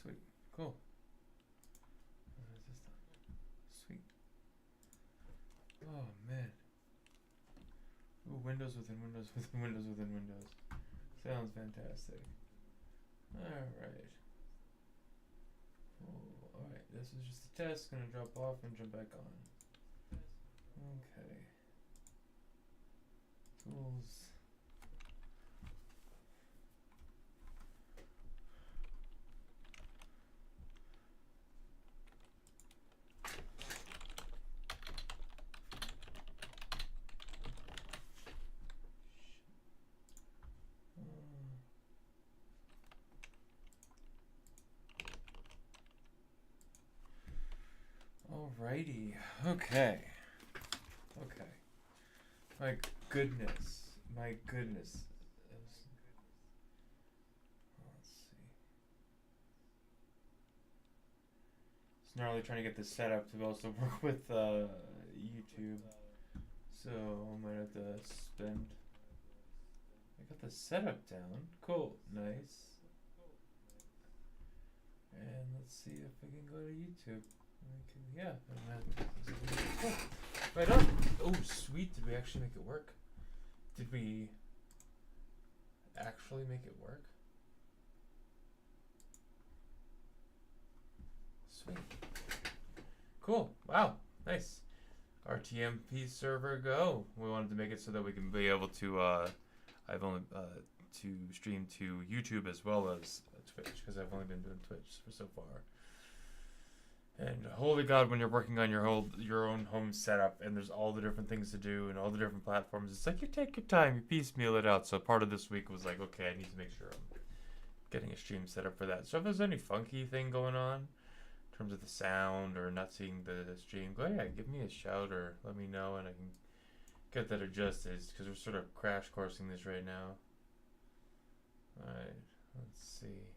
sweet. Cool. What is this done? Sweet. Oh man. Ooh, windows within windows within windows within windows. Sounds fantastic. Alright. Oh, alright, this is just a test. Gonna drop off and jump back on. Okay. Tools. Alrighty. Okay. Okay. My goodness. My goodness. Let's see. It's gnarly trying to get this set up to also work with YouTube. So I might have to spend. I got the setup down. Cool. Nice. And let's see if I can go to YouTube. Yeah. Oh, right on. Oh, sweet. Did we actually make it work? Did we actually make it work? Sweet. Cool. Wow. Nice. RTMP server go. We wanted to make it so that we can be able to I've only to stream to YouTube as well as Twitch, because I've only been doing Twitch for so far. And holy God, when you're working on your own home setup and there's all the different things to do and all the different platforms, it's like you take your time, you piecemeal it out. So part of this week was like, okay, I need to make sure I'm getting a stream set up for that. So if there's any funky thing going on in terms of the sound or not seeing the stream, go ahead, give me a shout or let me know and I can get that adjusted, because we're sort of crash coursing this right now. Alright, let's see.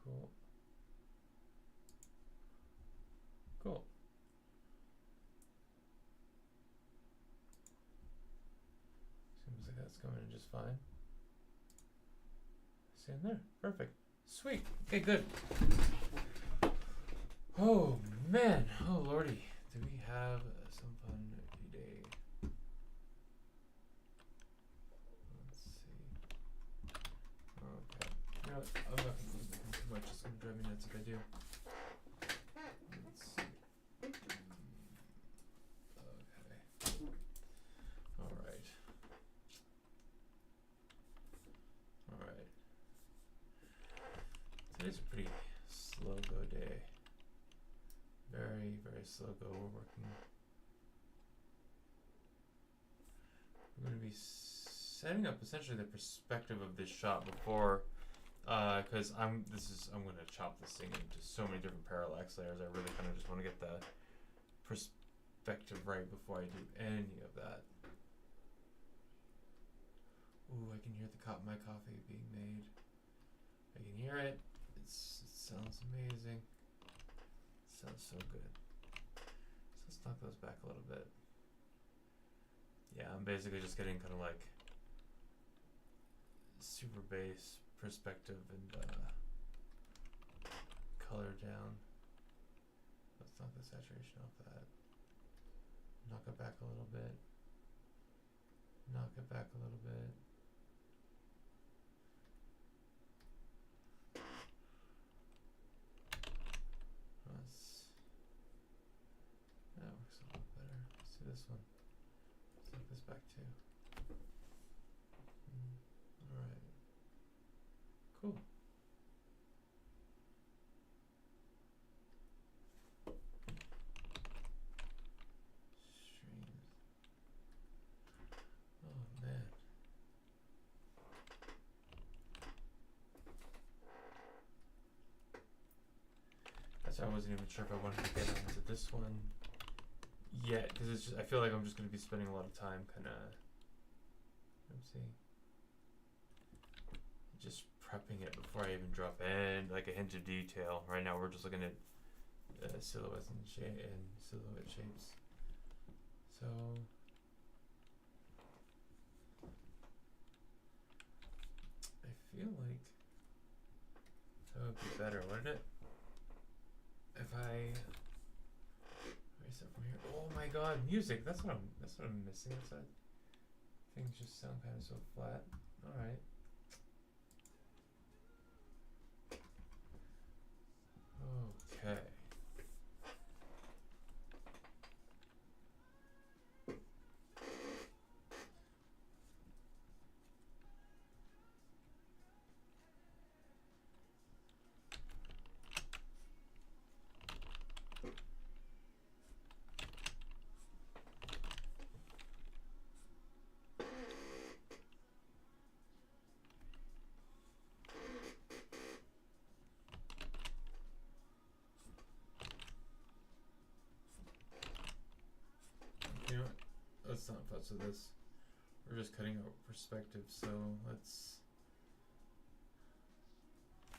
Cool. Cool. Seems like that's going in just fine. See in there. Perfect. Sweet. Okay, good. Oh, man. Oh, lordy. Do we have some fun day? Let's see. Okay. You know what? I'm not going to lose too much. It's going to drive me nuts if I do. Let's see. Okay. Alright. Alright. Today's a pretty slow go day. Very, very slow go. We're working. We're going to be setting up essentially the perspective of this shot before, because I'm going to chop this thing into so many different parallax layers. I really kind of just want to get the perspective right before I do any of that. Ooh, I can hear my coffee being made. I can hear it. It sounds amazing. It sounds so good. So let's knock those back a little bit. Yeah, I'm basically just getting kind of like super bass perspective and color down. Let's knock the saturation off that. Knock it back a little bit. Knock it back a little bit. That works a lot better. Let's do this one. Let's knock this back too. Alright. Cool. Streams. Oh man. That's why I wasn't even sure if I wanted to get onto this one yet, because it's just, I feel like I'm just going to be spending a lot of time kind of, just prepping it before I even drop in like a hint of detail. Right now we're just looking at silhouettes and silhouette shapes. So I feel like that would be better, wouldn't it? If I erase it from here. Oh my god, music! That's what I'm missing. That's why things just sound kind of so flat. All right. Okay. You know what? Let's not fuss with this. We're just cutting out perspective, so let's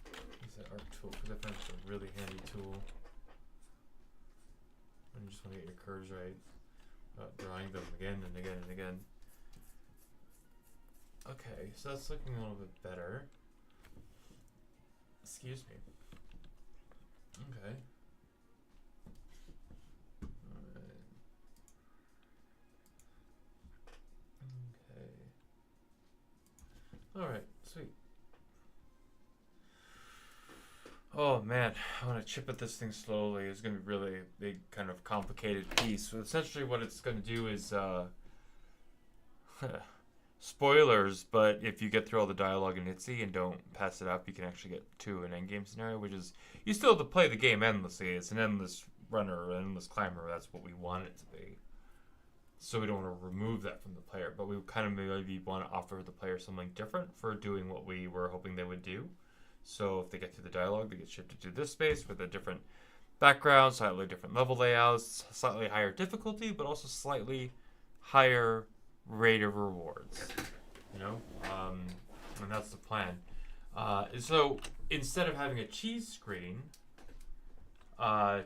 use that arc tool because I find it's a really handy tool when you just want to get your curves right without drawing them again and again and again. Okay, so that's looking a little bit better. Excuse me. Okay. Alright, sweet. Oh man, I want to chip at this thing slowly. It's going to be really a big, kind of complicated piece. So essentially what it's going to do is, spoilers, but if you get through all the dialogue in ITZY and don't pass it up, you can actually get to an endgame scenario, which is, you still have to play the game endlessly. It's an endless runner, an endless climber. That's what we want it to be. So we don't want to remove that from the player, but we kind of maybe want to offer the player something different for doing what we were hoping they would do. So if they get through the dialogue, they get shifted to this space with a different background, slightly different level layouts, slightly higher difficulty, but also slightly higher rate of rewards. You know, and that's the plan. So instead of having a cheese screen,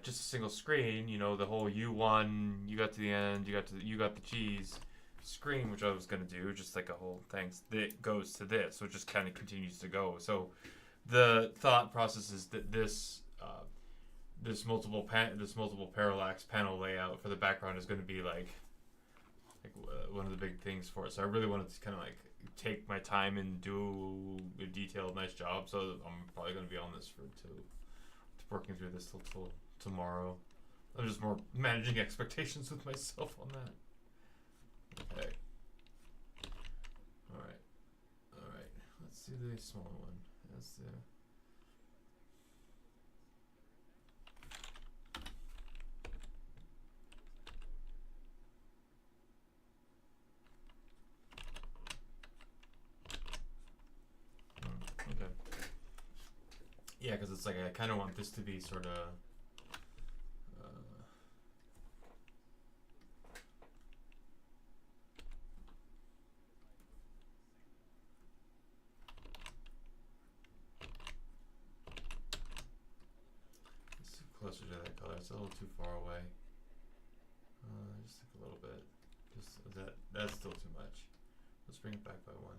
just a single screen, you know, the whole you won, you got to the end, you got the cheese screen, which I was gonna do, just like a whole thing that goes to this, so it just kind of continues to go. So the thought process is that this multiple parallax panel layout for the background is going to be like one of the big things for it. So I really wanted to kind of like take my time and do a detailed, nice job. So I'm probably going to be on this for working through this till tomorrow. I'm just more managing expectations with myself on that. Okay. All right. Let's do the small one. That's the. Okay. Yeah, because it's like I kind of want this to be sort of. Closer to that color. It's a little too far away. Just like a little bit. Just that's still too much. Let's bring it back by one.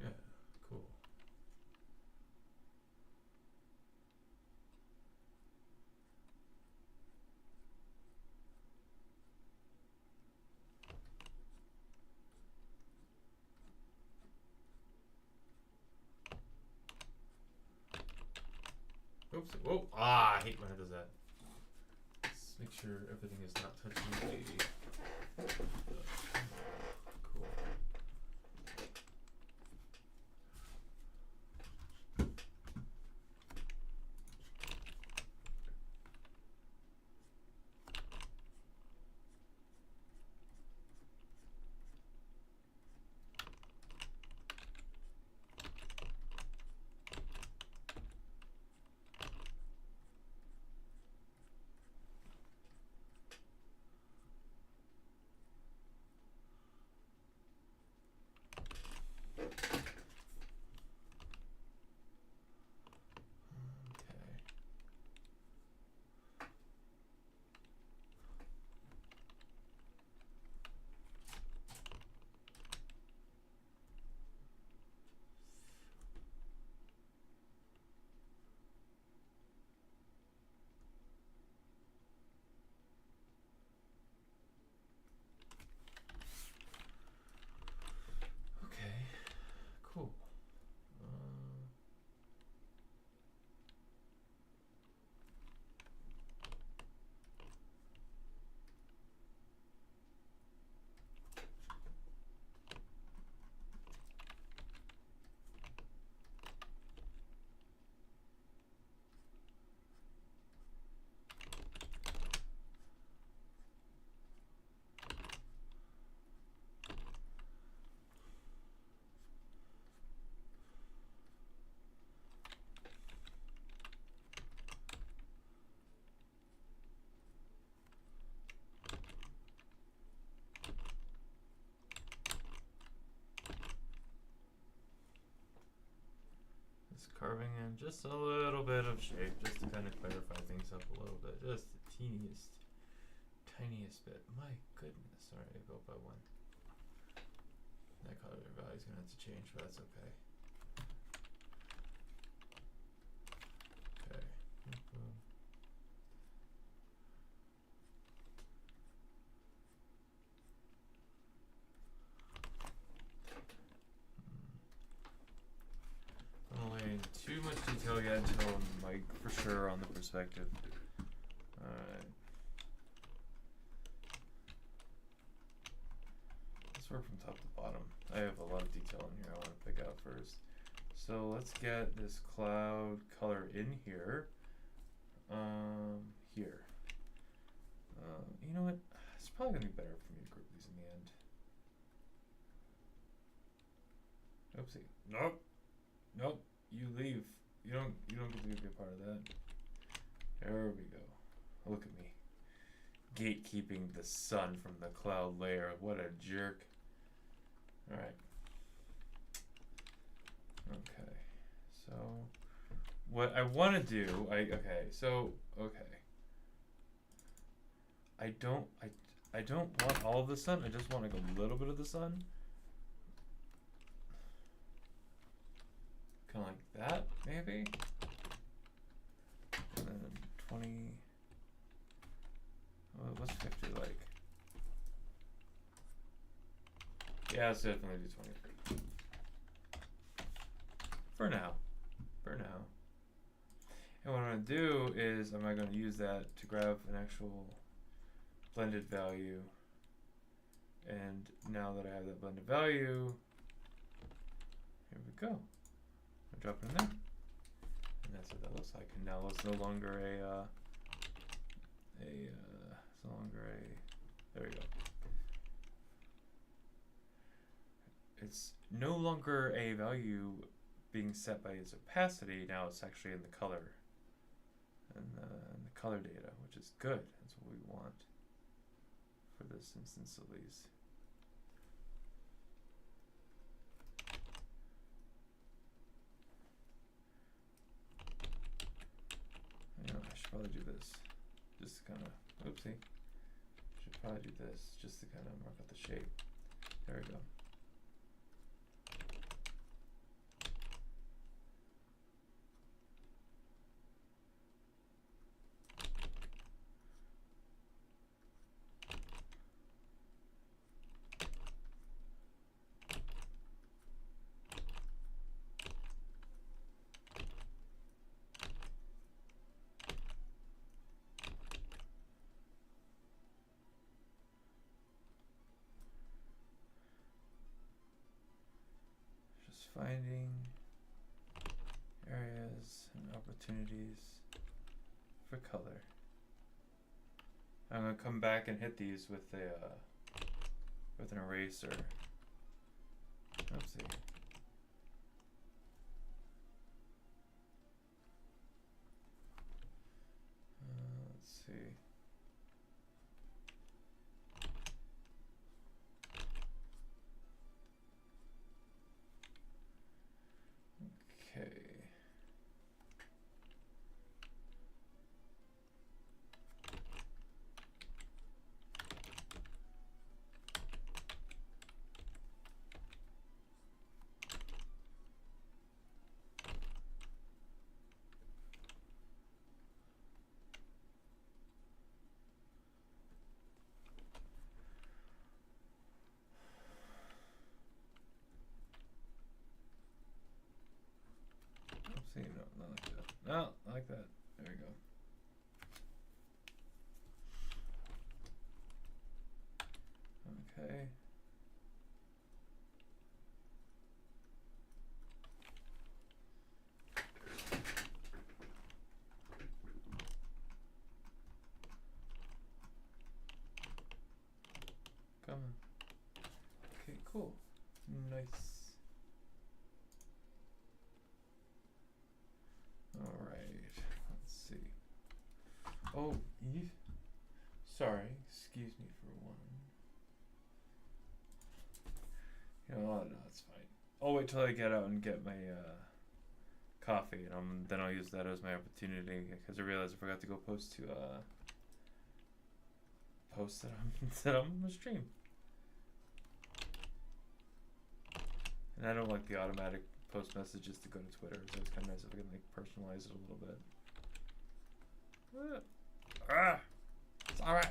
Yeah, cool. Oops. Whoa. I hate when it does that. Let's make sure everything is not touching the. Cool. carving in just a little bit of shape, just to kind of clarify things up a little bit, just the teeniest, tiniest bit. My goodness, sorry, I go up by one. That color value is gonna have to change, but that's okay. Okay. Don't lay in too much detail yet until I'm like for sure on the perspective. Alright. Let's work from top to bottom. I have a lot of detail in here I want to pick out first. So let's get this cloud color in here. Here. You know what? It's probably gonna be better for me to group these in the end. Oopsie. Nope. Nope. You leave. You don't get to be a part of that. There we go. Look at me. Gatekeeping the sun from the cloud layer. What a jerk. Alright. Okay. So what I want to do, I don't want all of the sun. I just want like a little bit of the sun. Kind of like that, maybe. And then 20. What's 50 like? Yeah, let's definitely do 23. For now. And what I'm going to do is, I'm going to use that to grab an actual blended value. And now that I have that blended value, here we go. I drop it in there. And that's what that looks like. And now it's no longer there we go. It's no longer a value being set by its opacity. Now it's actually in the color and the color data, which is good. That's what we want for this instance, at least. You know, I should probably do this just to kind of, oopsie. Should probably do this just to kind of mark out the shape. There we go. Finding areas and opportunities for color. I'm gonna come back and hit these with an eraser. Oopsie. Let's see. Okay. See, no, not like that. No, not like that. There we go. Okay. Come on. Okay, cool. Nice. Alright, let's see. Oh, Eve? Sorry, excuse me for one. You know, no, it's fine. I'll wait till I get out and get my coffee, and then I'll use that as my opportunity because I realized I forgot to go post that I'm on the stream. And I don't like the automatic post messages to go to Twitter, so it's kind of nice if I can like personalize it a little bit. It's all right.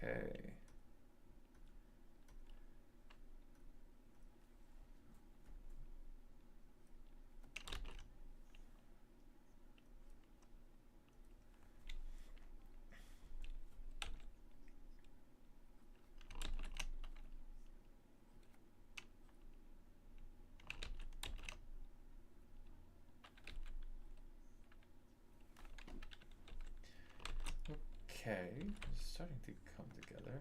Okay. Okay, it's starting to come together.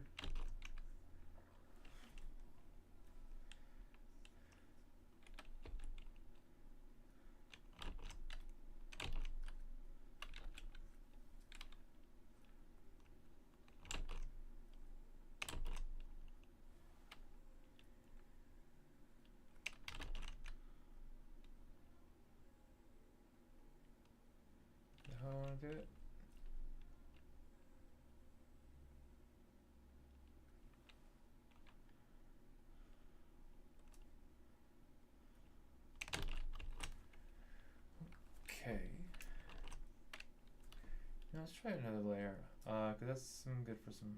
How do I want to do it? Okay. Now let's try another layer. Cause that's good for some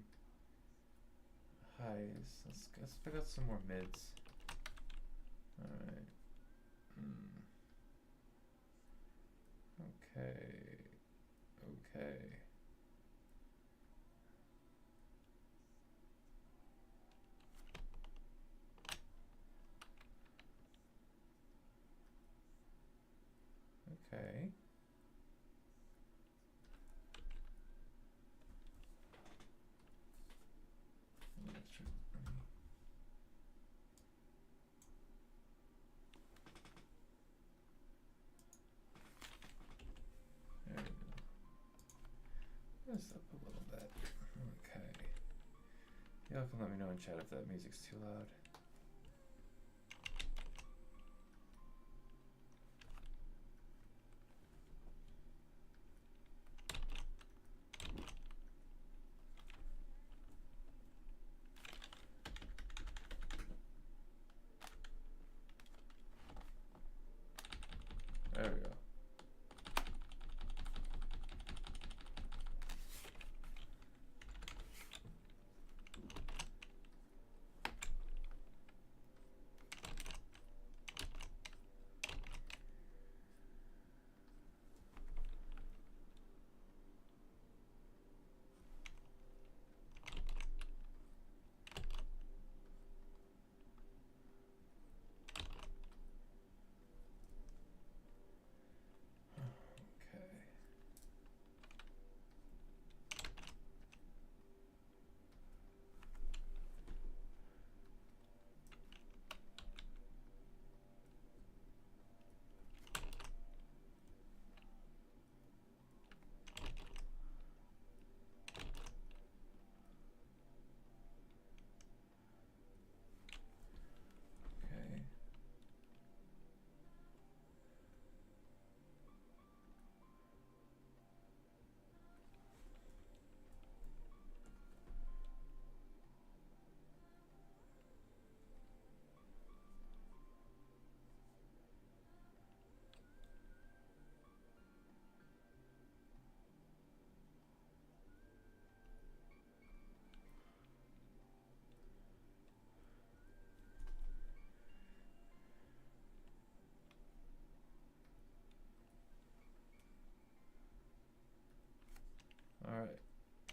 highs. Let's pick out some more mids. All right. Okay. Okay. Okay. There we go. This up a little bit. Okay. Y'all can let me know in chat if that music's too loud. There we go.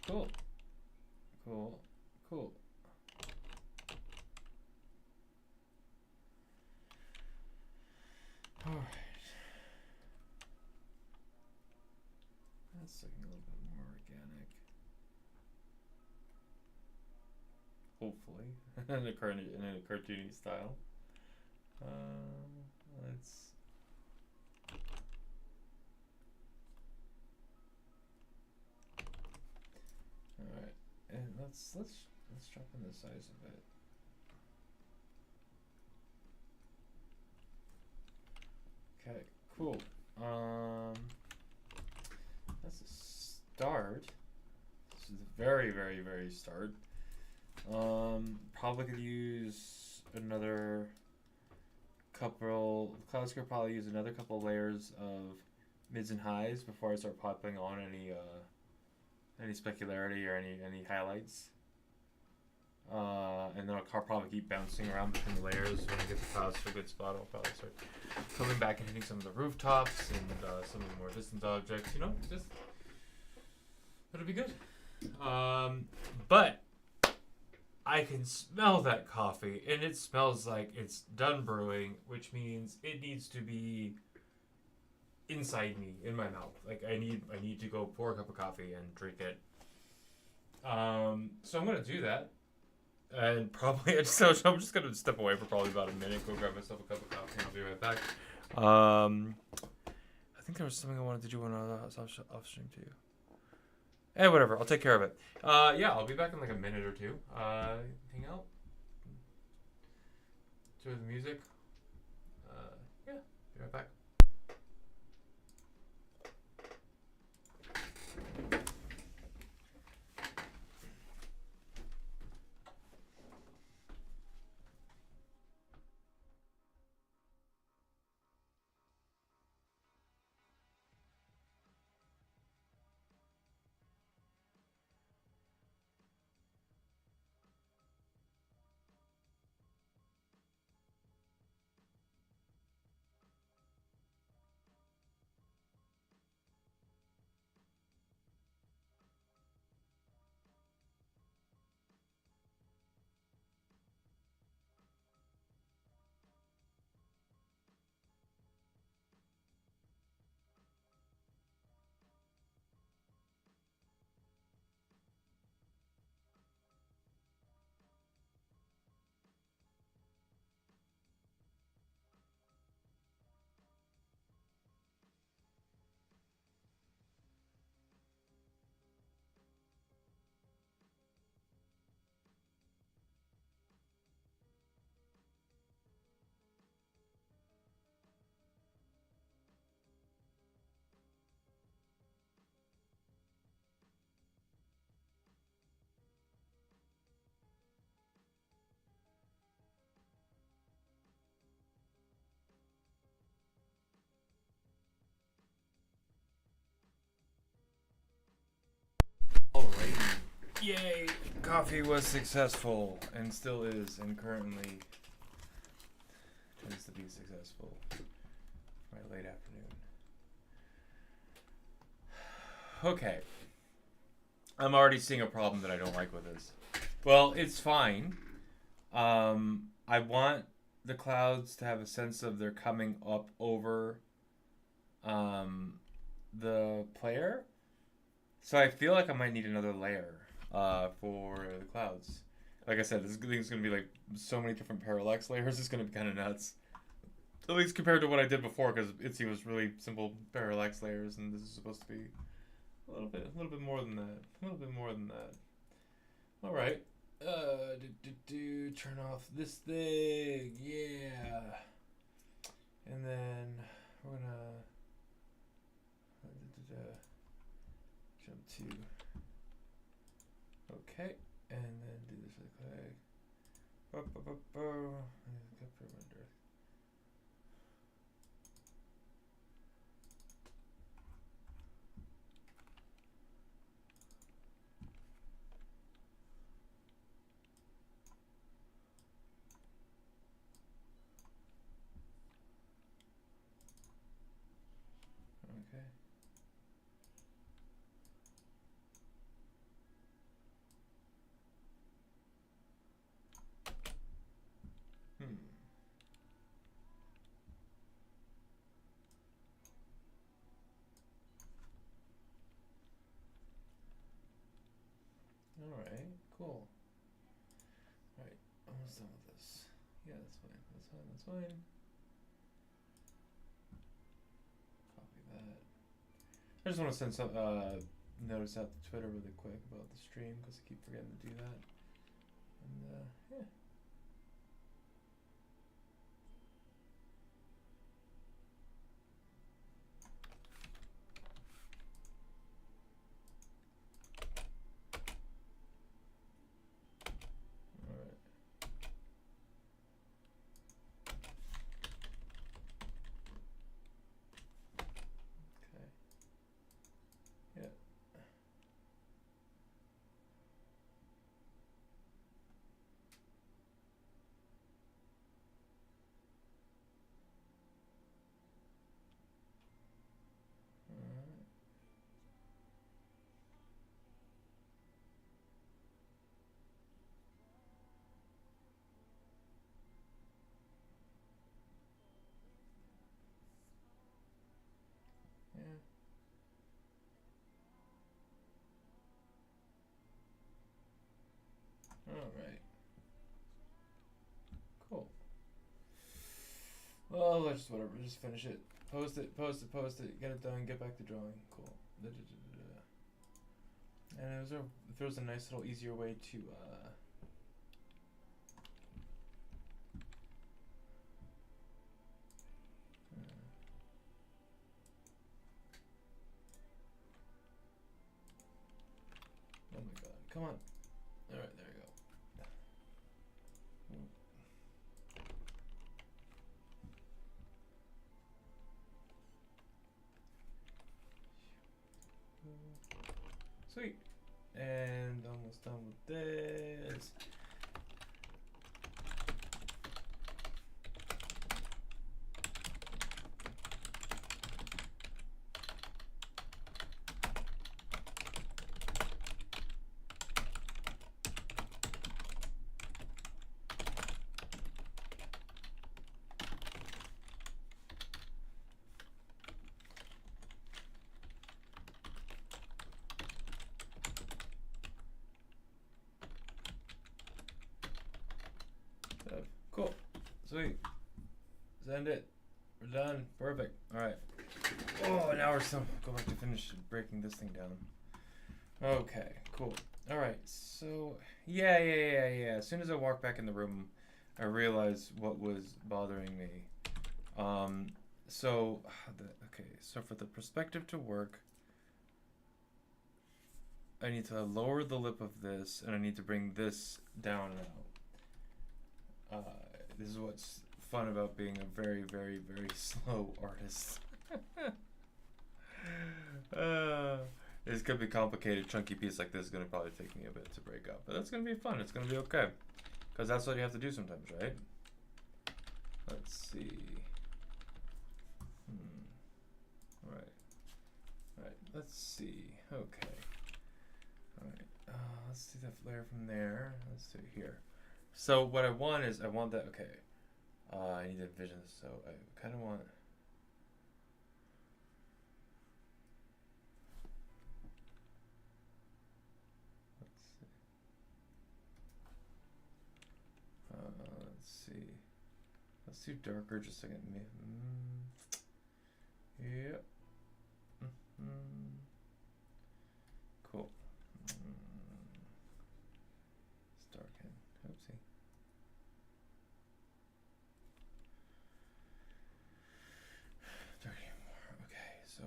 Cool. Cool. Cool. Alright. That's looking a little bit more organic. Hopefully. in a cartoony style. Let's... Alright. And let's drop in the size of it. Okay, cool. That's a start. This is the very, very, very start. Probably could use another couple. Clouds could probably use another couple layers of mids and highs before I start popping on any specularity or any highlights. And then I'll probably keep bouncing around between the layers. When I get the clouds to a good spot, I'll probably start coming back and hitting some of the rooftops and some of the more distant objects. You know, just it'll be good. But I can smell that coffee, and it smells like it's done brewing, which means it needs to be inside me, in my mouth. Like I need to go pour a cup of coffee and drink it. So I'm gonna do that. And probably, so I'm just going to step away for probably about a minute, go grab myself a cup of coffee, and I'll be right back. I think there was something I wanted to do when I was off stream too. Hey, whatever, I'll take care of it. Yeah, I'll be back in like a minute or two. Hang out. Enjoy the music. Yeah, be right back. Alright. Yay! Coffee was successful, and still is, and currently tends to be successful for my late afternoon. Okay. I'm already seeing a problem that I don't like with this. Well, it's fine. I want the clouds to have a sense of they're coming up over the player. So I feel like I might need another layer for the clouds. Like I said, this thing's going to be like so many different parallax layers. It's going to be kind of nuts. At least compared to what I did before, because Itsy was really simple parallax layers, and this is supposed to be a little bit more than that. A little bit more than that. All right. Turn off this thing. Yeah. And then we're gonna jump to okay, and then do this really quick. Render. Okay. Hmm. Alright, cool. Alright, almost done with this. Yeah, that's fine. That's fine. That's fine. Copy that. I just want to send some notice out to Twitter really quick about the stream because I keep forgetting to do that. And yeah. Alright. Okay. Yeah. Alright. Yeah. Alright. Cool. Well, let's just whatever. Just finish it. Post it, post it, post it. Get it done. Get back to drawing. Cool. And if there was a nice little easier way to oh my god. Come on. Alright, there you go. Sweet. And almost done with this. Cool. Sweet. Send it. We're done. Perfect. Alright. Oh, now we're still go back to finish breaking this thing down. Okay, cool. Alright, so yeah. As soon as I walked back in the room, I realized what was bothering me. So for the perspective to work, I need to lower the lip of this, and I need to bring this down and out. This is what's fun about being a very, very, very slow artist. It's gonna be complicated. Chunky piece like this is gonna probably take me a bit to break up, but that's gonna be fun. It's gonna be okay, because that's what you have to do sometimes, right? Let's see. All right. Let's see. Okay. All right. Let's do that flare from there. Let's do it here. So what I want is I want that. Okay. I need to envision this. So I kind of want. Let's see. Let's do darker just so I can. Yep. Cool. Let's darken. Oopsie. Darken more. Okay, so.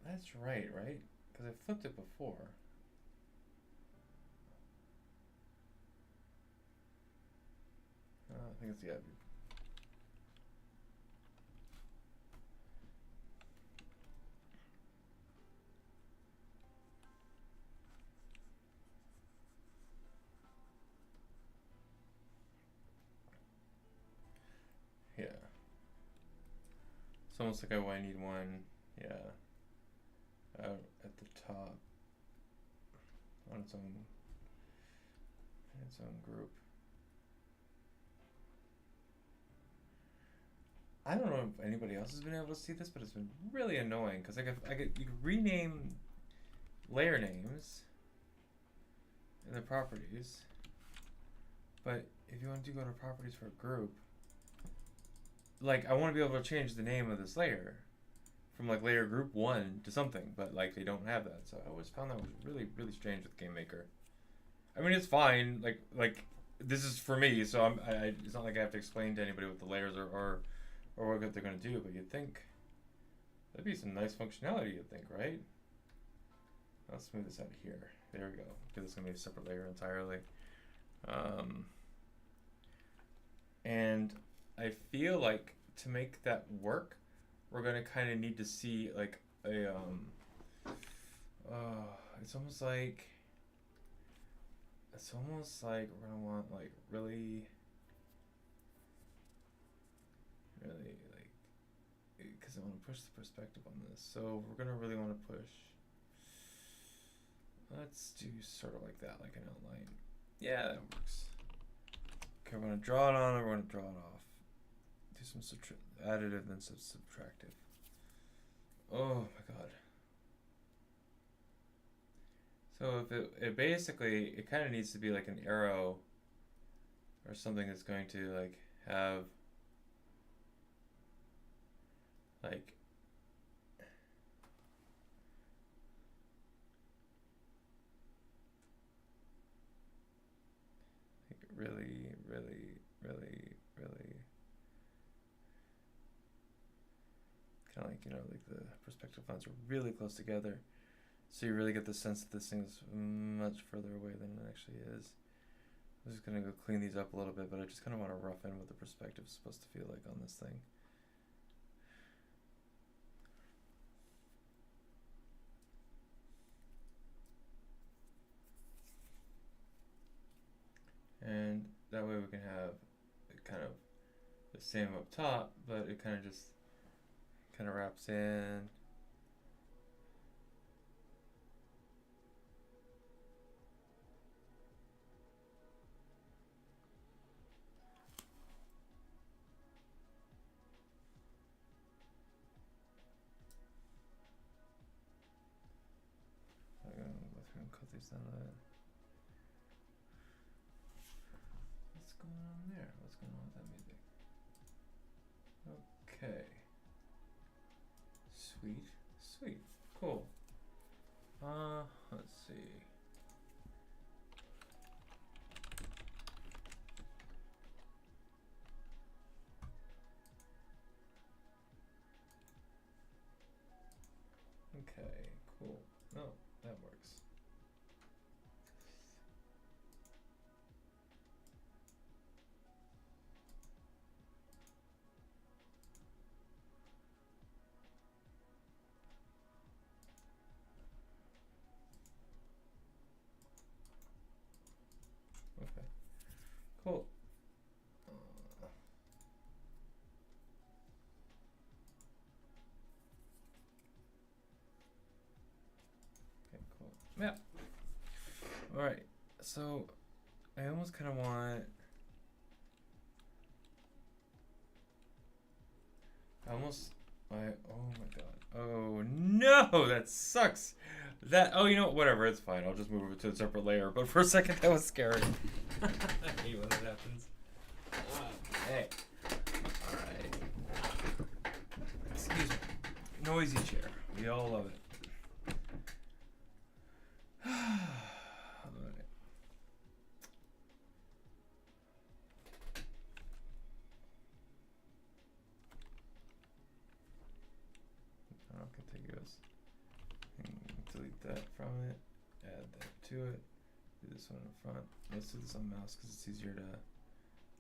That's right? Because I flipped it before. I think it's the other. Yeah. It's almost like I need one. Yeah. At top on its own group. I don't know if anybody else has been able to see this, but it's been really annoying because you could rename layer names in the properties, but if you want to go to properties for a group, like I want to be able to change the name of this layer from like layer group 1 to something, but like they don't have that. So I always found that was really, really strange with Game Maker. I mean, it's fine. Like this is for me, so it's not like I have to explain to anybody what the layers are or what they're going to do, but you'd think that'd be some nice functionality, you'd think, right? Let's move this out of here. There we go. Because it's going to be a separate layer entirely. And I feel like to make that work, we're going to kind of need to see like a, it's almost like we're going to want like really like, because I want to push the perspective on this. So we're going to really want to push, let's do sort of like that, like an outline. Yeah, that works. Okay, we're going to draw it on and we're going to draw it off. Do some additive and some subtractive. Oh my god. So if it basically, it kind of needs to be like an arrow or something that's going to like have like really kind of like, you know, like the perspective lines are really close together, so you really get the sense that this thing's much further away than it actually is. I'm just gonna go clean these up a little bit, but I just kind of want to rough in what the perspective is supposed to feel like on this thing. And that way we can have it kind of the same up top, but it kind of just kind of wraps in. I'm going to go through and cut these down to that. What's going on there? What's going on with that music? Okay. Sweet. Cool. Let's see. Okay, cool. No, that works. Okay, cool. Okay, cool. Yeah. All right. So I almost kind of want. Oh my god. Oh no, that sucks. Oh, you know what? Whatever, it's fine. I'll just move it to a separate layer. But for a second, that was scary. I hate when that happens. Okay. All right. Excuse me. Noisy chair. We all love it. Contiguous. Delete that from it. Add that to it. Do this one in front. Let's do this on mouse because it's easier to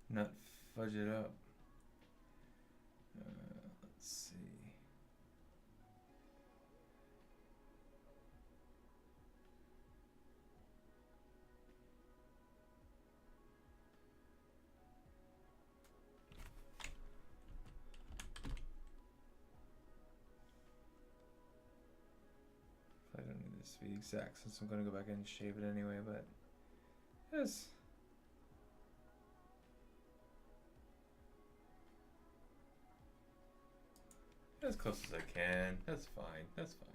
not fudge it up. Let's see. I don't need just to be exact, since I'm going to go back and shave it anyway, but yes. As close as I can. That's fine. That's fine.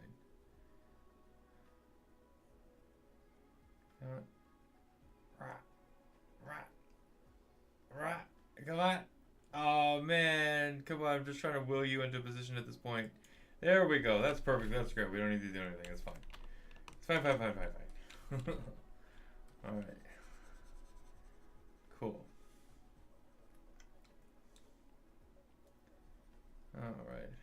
Right. Come on. Oh man. Come on. I'm just trying to will you into position at this point. There we go. That's perfect. That's great. We don't need to do anything. It's fine. It's fine. Alright. Cool. Alright.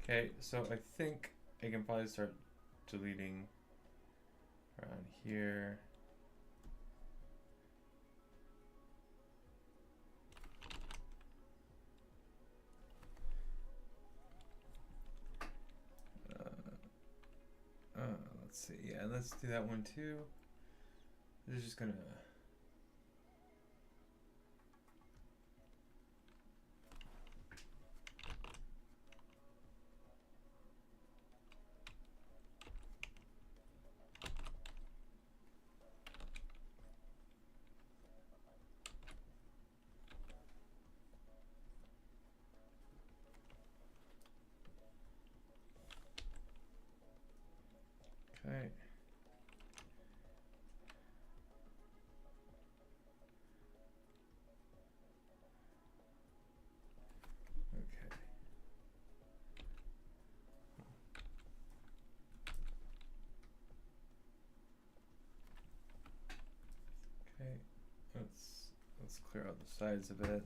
Okay, so I think I can probably start deleting around here. Let's see. Yeah, let's do that one too. This is just gonna. Okay. Okay, let's clear out the sides of it.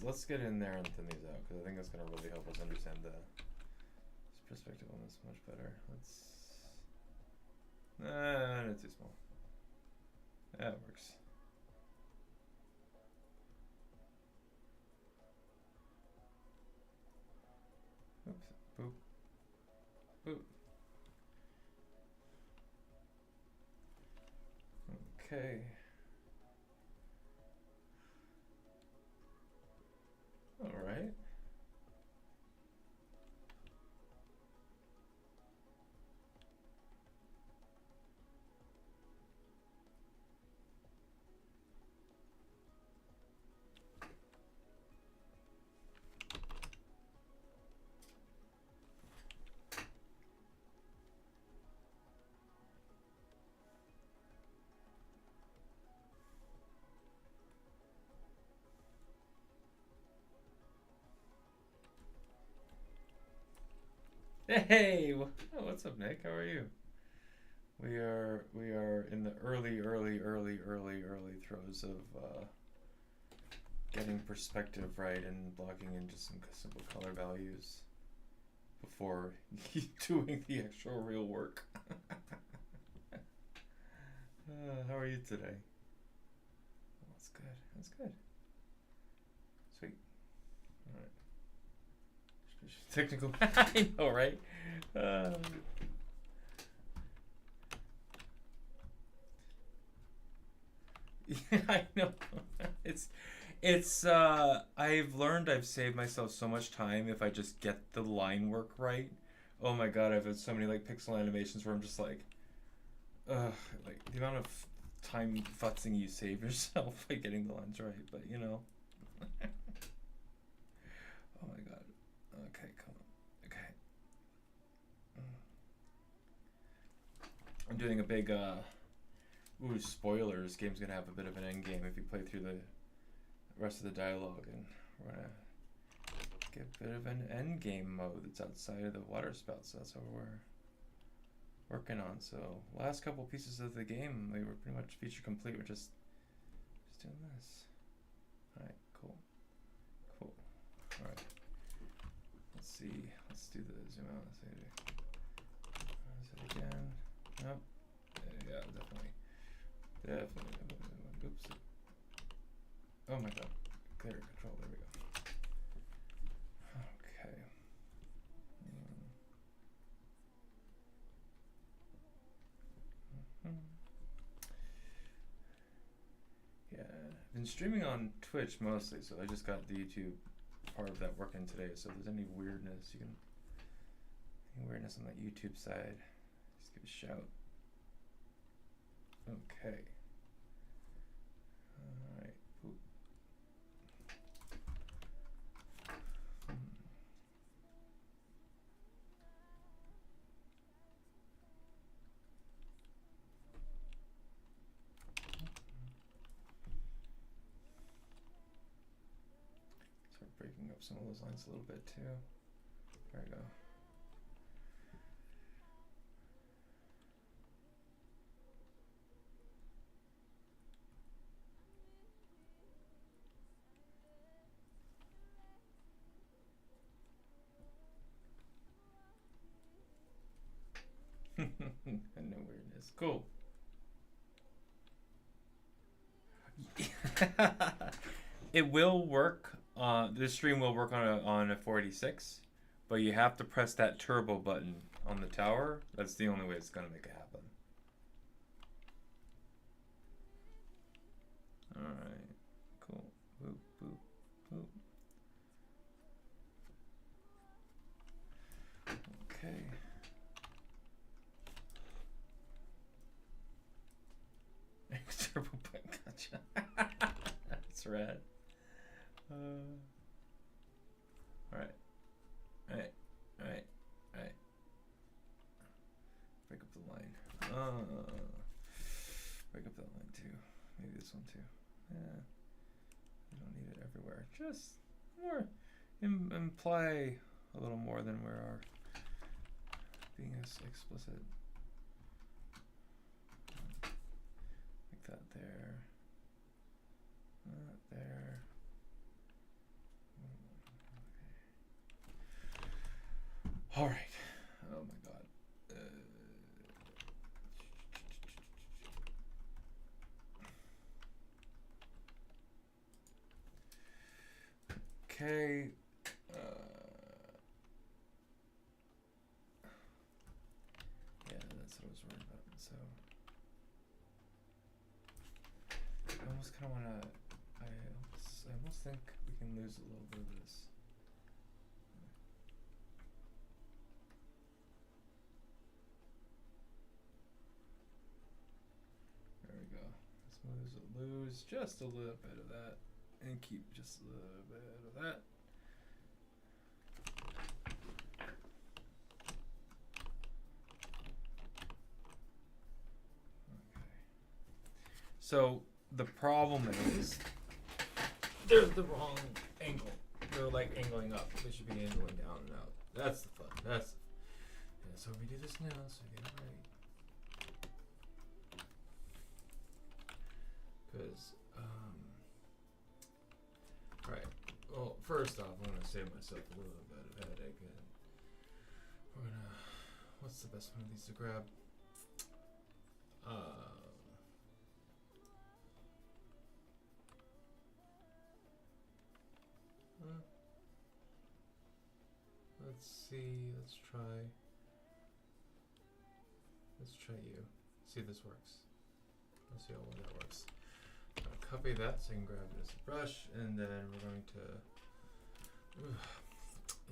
Let's get in there and thin these out, because I think that's gonna really help us understand this perspective on this much better. It's too small. That works. Oops. Boop. Boop. Okay. All right. Hey, what's up, Nick? How are you? We are in the early throes of getting perspective right and blocking in just some simple color values before doing the actual real work. How are you today? That's good. That's good. Sweet. All right. Technical. I know, right? Yeah, I know. It's I've saved myself so much time if I just get the line work right. Oh my god, I've had so many like pixel animations where I'm just like like the amount of time futzing you save yourself by getting the lines right, but you know. Oh my god. Okay, come on. Okay. I'm doing a big ooh, spoilers. Game's gonna have a bit of an end game if you play through the rest of the dialogue, and we're gonna get a bit of an end game mode that's outside of the water spout, so that's what we're working on. So last couple pieces of the game, they were pretty much feature complete. We're just doing this. Alright, cool. Cool. Alright. Let's see. Let's do the zoom out. Let's see it again. Nope. Yeah, definitely. Oops. Oh my god. Clear control. There we go. Okay. I've been streaming on Twitch mostly, so I just got the YouTube part of that working today. So if there's any weirdness, any weirdness on that YouTube side, just give a shout. Okay. All right. Ooh. Start breaking up some of those lines a little bit too. There we go. No weirdness. Cool. It will work. This stream will work on a 486, but you have to press that turbo button on the tower. That's the only way it's gonna make it happen. All right. Cool. Boop boop boop. Okay. Turbo button. Gotcha. That's rad. Alright. Alright. Alright. Alright. Break up the line. Break up that line too. Maybe this one too. Yeah. We don't need it everywhere. Just more imply a little more than we are being as explicit. Like that there. Not there. All right. Oh my God. Okay. Yeah, that's what I was worried about. So I almost kind of want to. I almost think we can lose a little bit of this. There we go. Let's lose just a little bit of that and keep just a little bit of that. Okay. So the problem is they're the wrong angle. They're like angling up. They should be angling down and out. That's the fun. That's yeah, so we do this now so we get it right. Because alright. Well, first off, I'm gonna save myself a little bit of headache, and we're gonna. What's the best one of these to grab? Let's see. Let's try you. See if this works. Let's see how well that works. I'm gonna copy that so you can grab it as a brush, and then we're going to.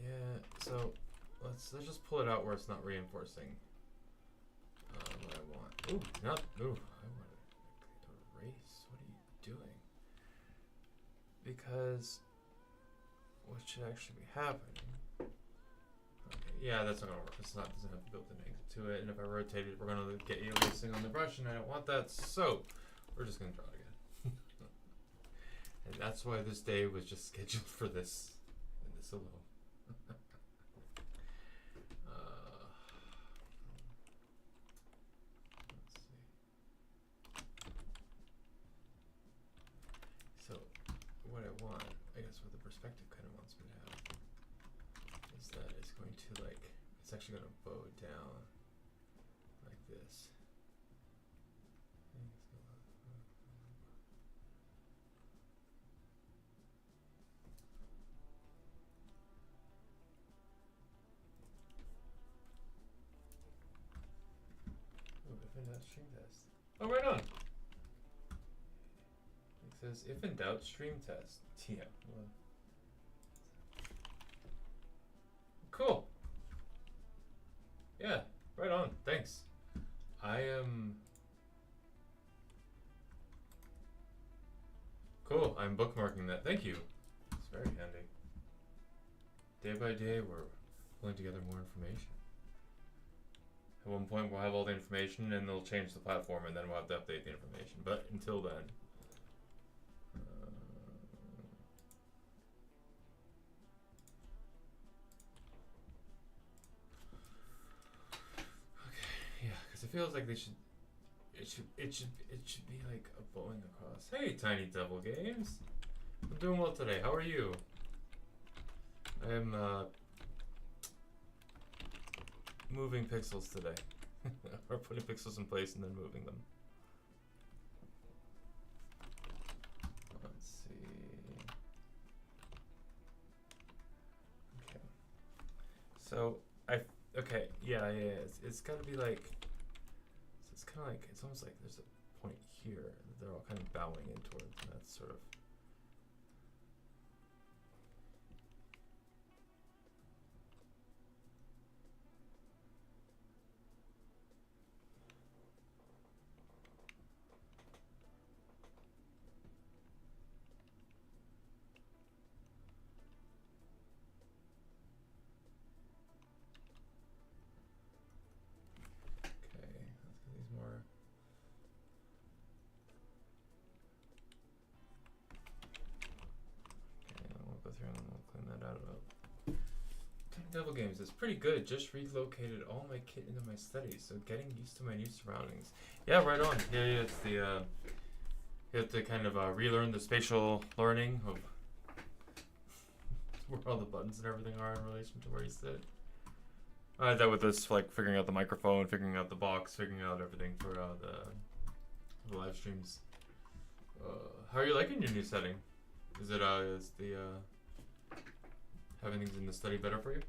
Yeah. So let's just pull it out where it's not reinforcing what I want. Ooh, not. Ooh, I want to erase. What are you doing? Because what should actually be happening? Okay, yeah, that's not gonna work. It's not doesn't have built-in exit to it, and if I rotate it, we're gonna get you erasing on the brush, and I don't want that. So we're just gonna draw it again. And that's why this day was just scheduled for this and this alone. Let's see. So what I want, I guess what the perspective kind of wants me to have, is that it's going to like, it's actually going to bow down like this. Oh, if I not string test. Oh, right on. says, if in doubt, stream test. Yeah. Well. Cool. Yeah, right on. Thanks. I am... Cool, I'm bookmarking that. Thank you. It's very handy. Day by day, we're pulling together more information. At one point, we'll have all the information, and they'll change the platform, and then we'll have to update the information. But until then... Yeah, because it feels like they should. It should be like a bowling across. Hey, Tiny Devil Games. I'm doing well today. How are you? I am moving pixels today. Or putting pixels in place and then moving them. Let's see. Okay. So okay, yeah. It's gotta be like. So it's kind of like it's almost like there's a point here that they're all kind of bowing in towards, and that's sort of. Devil Games is pretty good. Just relocated all my kit into my study, so getting used to my new surroundings. Yeah, right on. Yeah, it's the you have to kind of relearn the spatial learning of where all the buttons and everything are in relation to where you sit. I had that with this, like figuring out the microphone, figuring out the box, figuring out everything for the live streams. How are you liking your new setting? Is it is the having things in the study better for you?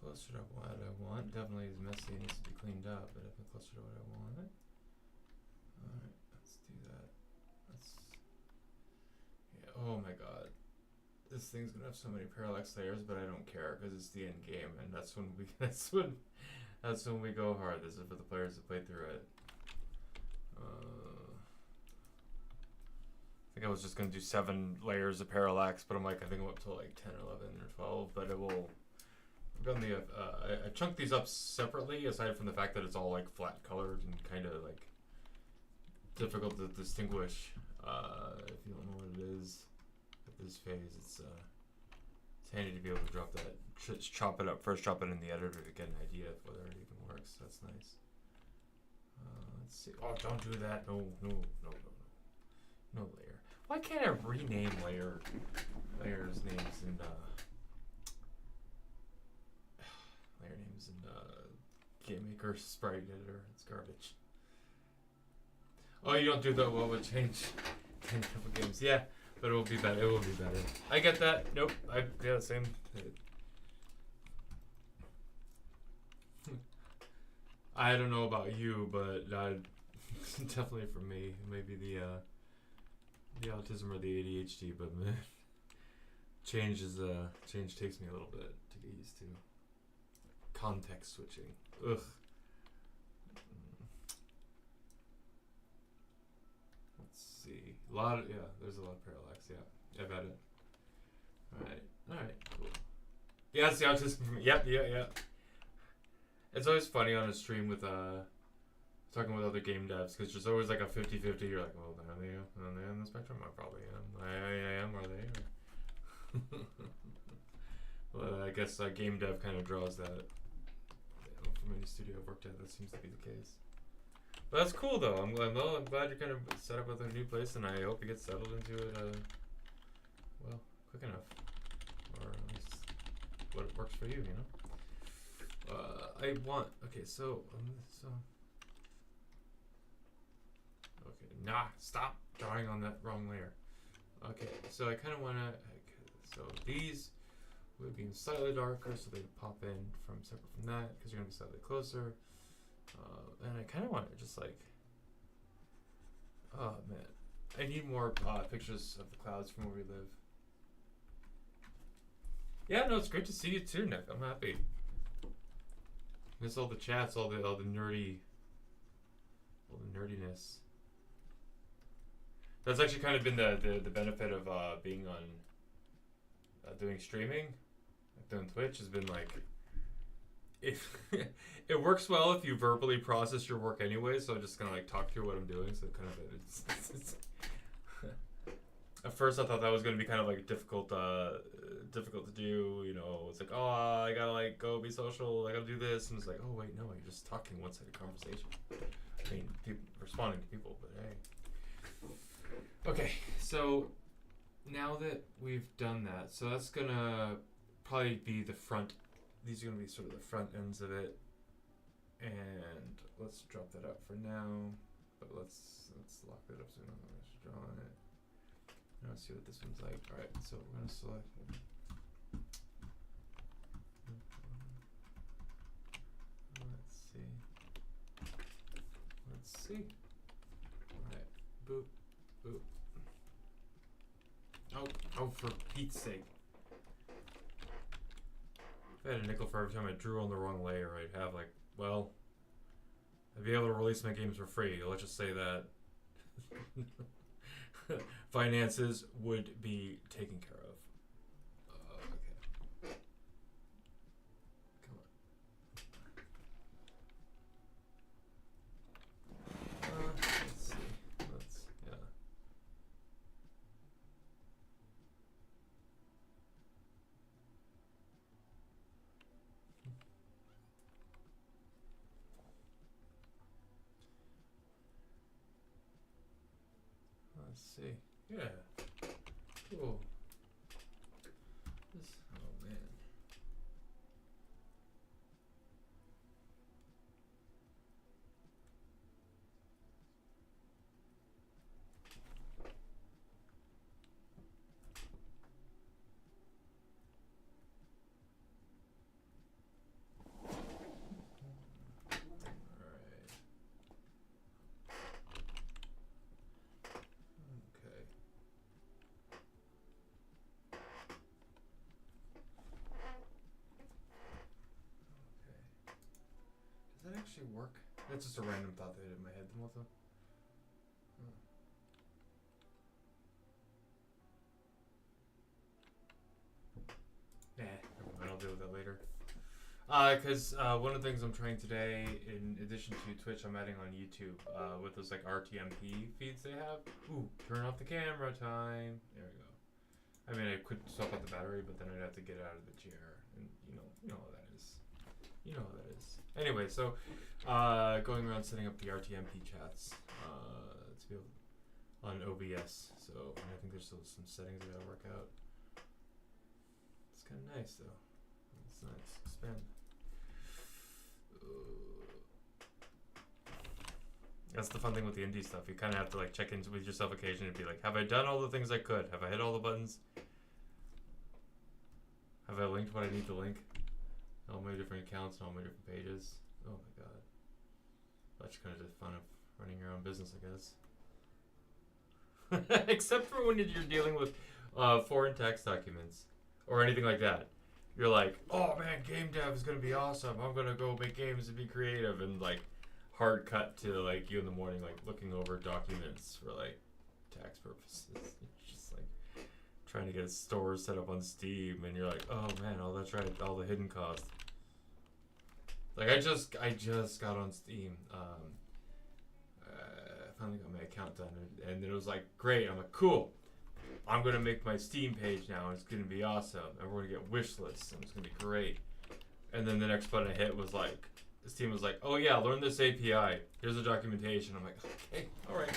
Closer to what I want. Definitely is messy and needs to be cleaned up, but definitely closer to what I want. Alright, let's do that. Yeah, oh my god. This thing's gonna have so many parallax layers, but I don't care because it's the end game, and that's when we that's when we go hard. This is for the players that play through it. I think I was just gonna do 7 layers of parallax, but I'm like, I think I'm up to like 10 or 11 or 12, but it will. I chunked these up separately, aside from the fact that it's all like flat colored and kind of like difficult to distinguish if you don't know what it is at this phase. It's handy to be able to drop that, chop it up first, drop it in the editor to get an idea of whether it even works. That's nice. Let's see. Oh, don't do that. No layer. Why can't I rename layers names in layer names in Game Maker Sprite Editor? It's garbage. Oh, you don't do that. Well, we'll change 10 couple games. Yeah, but it will be better. It will be better. I get that. Nope. Yeah, same. I don't know about you, but definitely for me, maybe the autism or the ADHD, but change takes me a little bit to get used to. context switching. Ugh. Let's see. There's a lot of parallax. Yeah, I've had it. Alright, cool. Yeah, it's the autism from yeah. It's always funny on a stream with talking with other game devs, because there's always like a 50-50. You're like, well, are they on the spectrum? I probably am. I am. Are they? Well, I guess game dev kind of draws that. From any studio I've worked at, that seems to be the case. But that's cool, though. I'm glad you're kind of set up with a new place, and I hope you get settled into it, quick enough. Or at least what it works for you, you know? Okay, stop drawing on that wrong layer. Okay, so I kind of want to, so these would be slightly darker, so they pop in from separate from that, because you're going to be slightly closer. And I kind of want to just like, oh man, I need more pictures of the clouds from where we live. Yeah, no, it's great to see you too, Nick. I'm happy. Miss all the chats, all the nerdiness. That's actually kind of been the benefit of being on doing streaming, doing Twitch, has been like, if it works well if you verbally process your work anyway. So I'm just gonna like talk through what I'm doing. So kind of it's at first I thought that was gonna be kind of like difficult to do. You know, it's like, oh, I gotta like go be social. I gotta do this, and it's like, oh wait, no, you're just talking one-sided conversation. I mean, responding to people, but hey. Okay, so now that we've done that, so that's gonna probably be the front. These are gonna be sort of the front ends of it, and let's drop that up for now. But let's lock that up so we don't have to draw on it. Now let's see what this one's like. All right, so we're gonna select. Let's see. All right, boop, boop. Oh, for Pete's sake. If I had a nickel for every time I drew on the wrong layer, I'd have like, well, I'd be able to release my games for free. Let's just say that finances would be taken care of. Okay. Come on. Let's see. Yeah. Let's see. Yeah. Cool. Oh man. Does that actually work? That's just a random thought that hit in my head, Melissa. Nah, I'll deal with that later. Because one of the things I'm trying today, in addition to Twitch, I'm adding on YouTube with those like RTMP feeds they have. Ooh, turn off the camera time. There we go. I mean, I could swap out the battery, but then I'd have to get out of the chair, and you know how that is. You know how that is. Anyway, so going around setting up the RTMP chats to be able on OBS. So I think there's still some settings I gotta work out. It's kind of nice though. It's nice. Expand. That's the fun thing with the indie stuff. You kind of have to like check in with yourself occasionally and be like, have I done all the things I could? Have I hit all the buttons? Have I linked what I need to link? All my different accounts and all my different pages. Oh my god. That's kind of just fun of running your own business, I guess. Except for when you're dealing with foreign tax documents or anything like that. you're like, oh man, game dev is gonna be awesome. I'm gonna go make games and be creative, and like hard cut to like you in the morning, like looking over documents for like tax purposes. It's just like trying to get a store set up on Steam, and you're like, oh man, oh that's right, all the hidden costs. Like I just got on Steam. Finally got my account done, and then it was like, great. I'm like, cool. I'm gonna make my Steam page now, and it's gonna be awesome. And we're gonna get wish lists, and it's gonna be great. And then the next button I hit was like, Steam was like, oh yeah, learn this API. Here's the documentation. I'm like, okay, all right.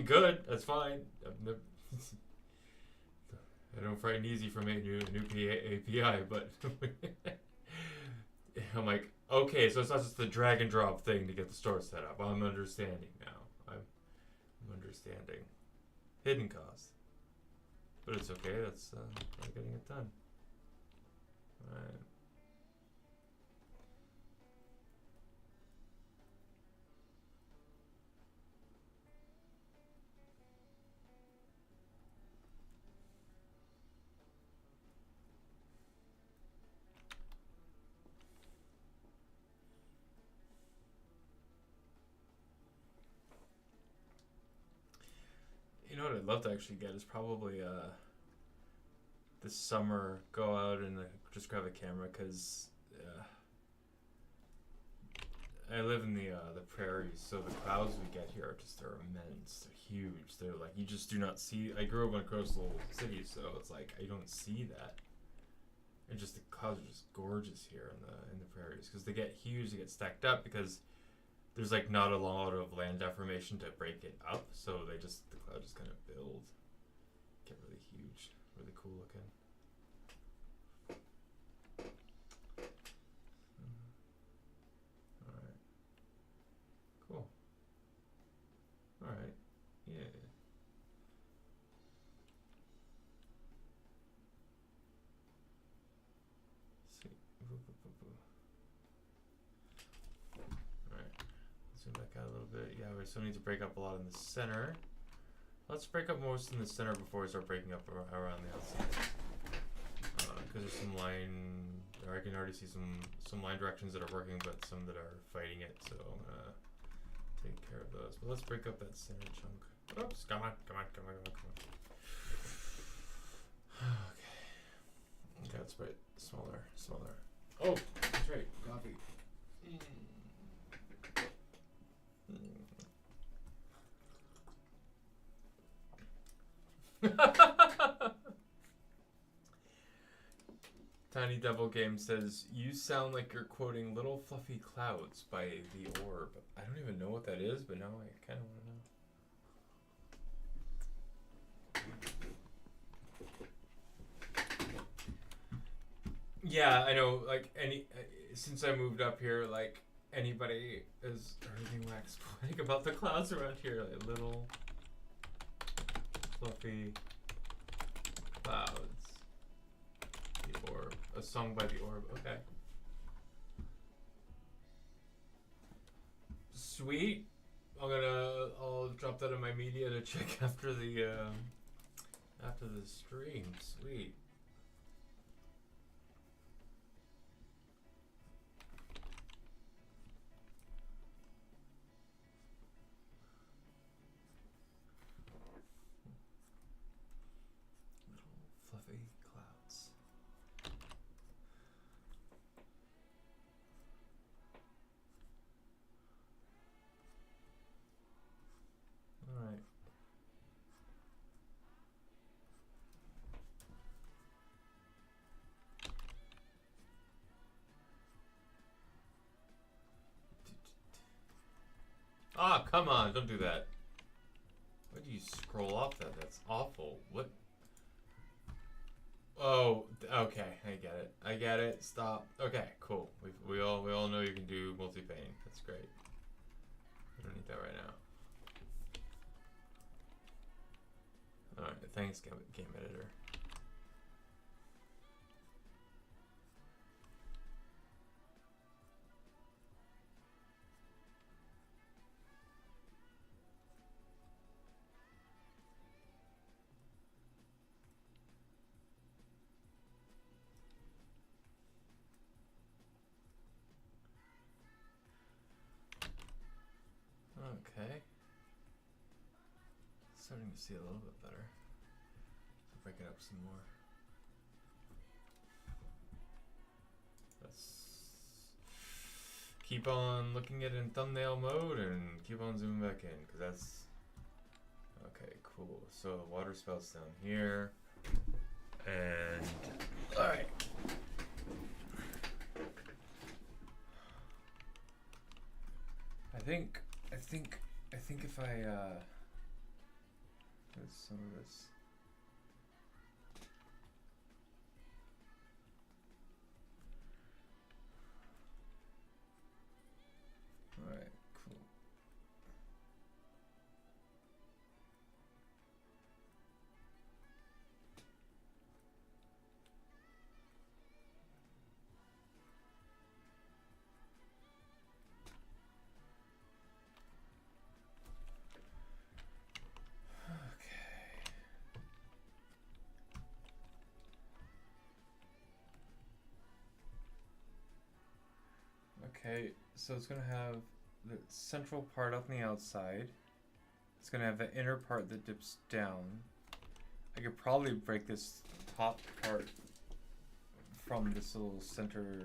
Good. That's fine. I don't frighten easy from a new API, but I'm like, okay, so it's not just the drag and drop thing to get the store set up. I'm understanding now. I'm understanding. Hidden cost. But it's okay, that's getting it done. Alright. You know what I'd love to actually get is probably this summer go out and just grab a camera, because I live in the prairies, so the clouds we get here they're immense, they're huge, they're like you just do not see. I grew up in a coastal city, so it's like I don't see that. And just the clouds are just gorgeous here in the prairies, because they get huge, they get stacked up because there's like not a lot of land deformation to break it up, so the cloud just kind of build, get really huge, really cool looking. All right, cool. All right, yeah. Sweet. All right. Zoom back out a little bit. Yeah, we still need to break up a lot in the center. Let's break up most in the center before we start breaking up around the outside. Because there's some line, or I can already see some line directions that are working, but some that are fighting it. So I'm gonna take care of those. But let's break up that center chunk. Oops! Come on! Okay. Okay, let's put it smaller. Oh, that's right. Coffee. Tiny Devil Game says, you sound like you're quoting Little Fluffy Clouds by The Orb. I don't even know what that is, but now I kind of want to know. Yeah, I know, like, since I moved up here, like, anybody is anything wax poetic about the clouds around here, like little fluffy clouds. The Orb. A song by The Orb. Okay. Sweet. I'll drop that in my media to check after the stream. Sweet. Fluffy clouds. All right. Ah, come on, don't do that. Why do you scroll off that? That's awful. What? Oh, okay. I get it. Stop. Okay, cool. We all know you can do multi-pane. That's great. I don't need that right now. All right. Thanks, game editor. Okay. Starting to see a little bit better. So break it up some more. Let's keep on looking at it in thumbnail mode and keep on zooming back in, because that's okay. Cool. So the water spout's down here, and all right. I think if I put some of this. All right, cool. Okay, so it's gonna have the central part on the outside. It's gonna have the inner part that dips down. I could probably break this top part from this little center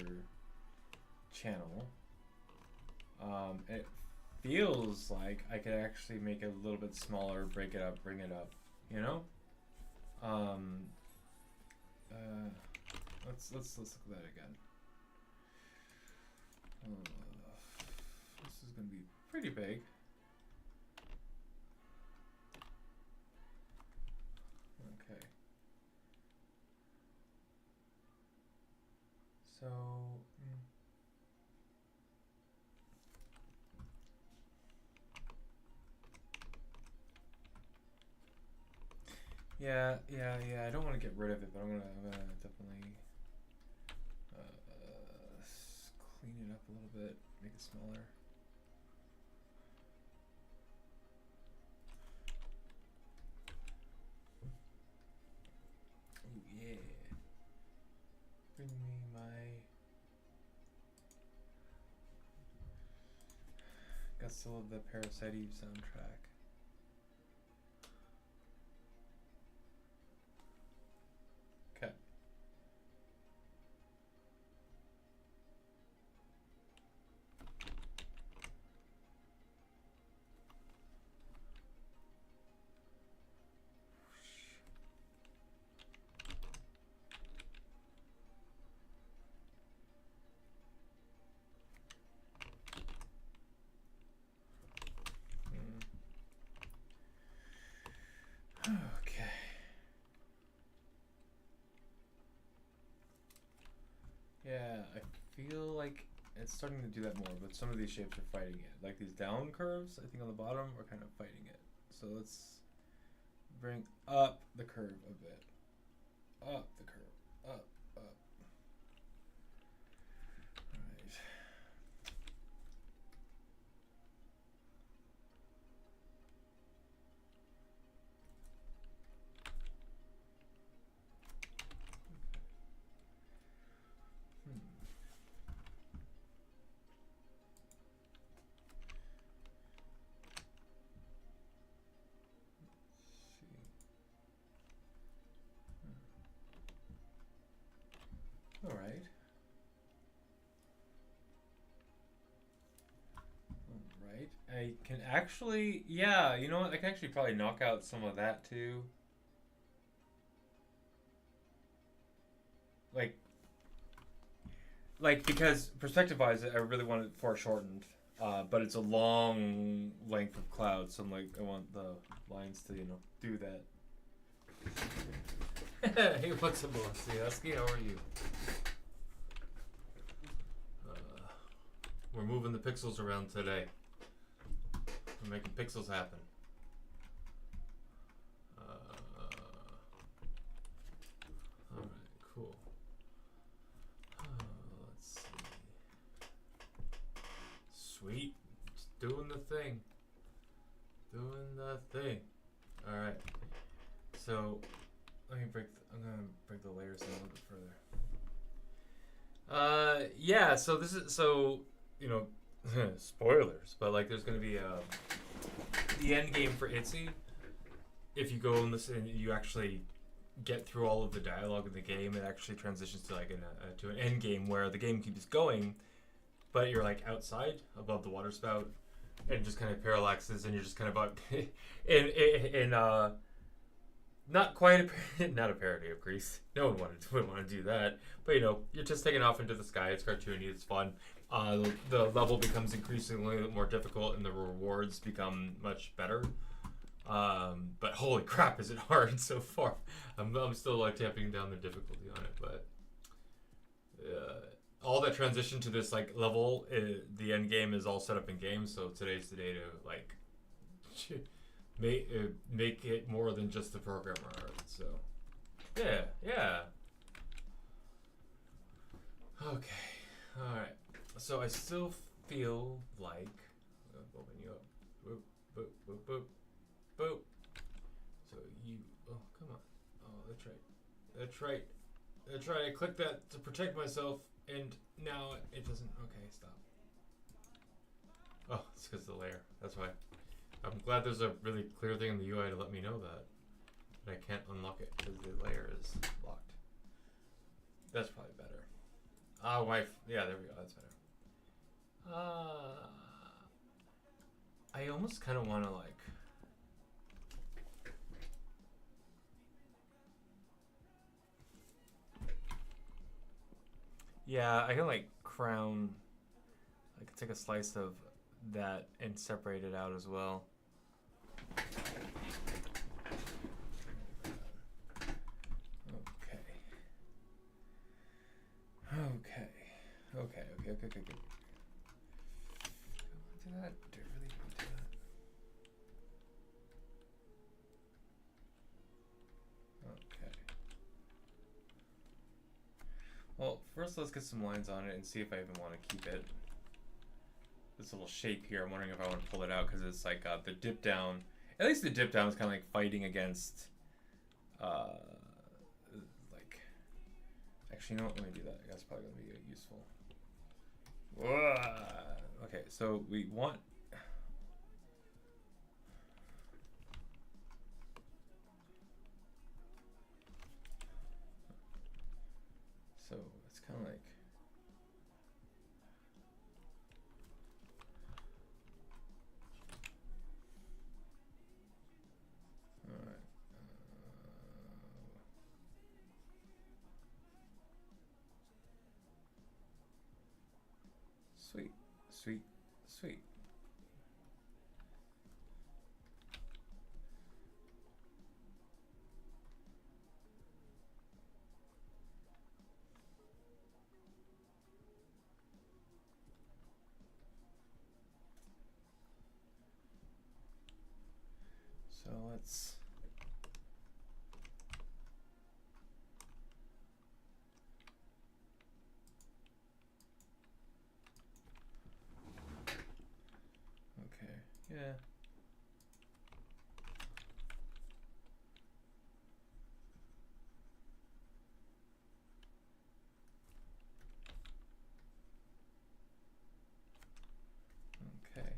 channel. It feels like I could actually make it a little bit smaller, break it up, bring it up, you know? Let's look at that again. This is gonna be pretty big. Okay. So. Yeah. I don't want to get rid of it, but I'm gonna definitely clean it up a little bit, make it smaller. Oh yeah. Bring me my. Got still of the Parasite Eve soundtrack. Okay. Okay. Yeah, I feel like it's starting to do that more, but some of these shapes are fighting it. Like these down curves, I think on the bottom are kind of fighting it. So let's bring up the curve a bit. Up the curve. Up. Alright. Alright. I can actually, yeah, you know what? I can actually probably knock out some of that too. Like because perspective-wise, I really want it foreshortened, but it's a long length of cloud, so I'm like, I want the lines to, do that. Hey, what's up, Husky? How are you? We're moving the pixels around today. We're making pixels happen. Alright, cool. Let's see. Sweet. Just doing the thing. Alright. So, I'm gonna break the layers in a little bit further. Yeah, so this is, spoilers, but like there's gonna be the end game for Itzy. If you go and listen, you actually get through all of the dialogue in the game. It actually transitions to like to an end game where the game keeps going, but you're like outside above the water spout, and it just kind of parallaxes, and you're just kind of up in not quite not a parody of Grease. No one would want to do that, but you know, you're just taking off into the sky. It's cartoony. It's fun. The level becomes increasingly more difficult, and the rewards become much better. But holy crap, is it hard so far? I'm still like tapping down the difficulty on it, but all that transition to this like level, the end game is all set up in game. So today's the day to like make it more than just the programmer art. So yeah. Okay, all right. So I still feel like open you up. Boop boop boop boop boop. So you. Oh come on. Oh that's right. That's right. That's right. I clicked that to protect myself, and now it doesn't. Okay, stop. Oh, it's because of the layer. That's why. I'm glad there's a really clear thing in the UI to let me know that. But I can't unlock it because the layer is locked. That's probably better. Yeah, there we go. That's better. I almost kind of want to like. Yeah, I can like crown. I could take a slice of that and separate it out as well. Okay. Do I want to do that? Do I really want to do that? Okay. Well, first let's get some lines on it and see if I even want to keep it. This little shape here, I'm wondering if I want to pull it out because it's like the dip down. At least the dip down is kind of like fighting against, like, actually, you know what? Let me do that. That's probably going to be useful. Okay, so we want. So it's kind of like. Alright. Sweet. So let's. Okay, yeah. Okay.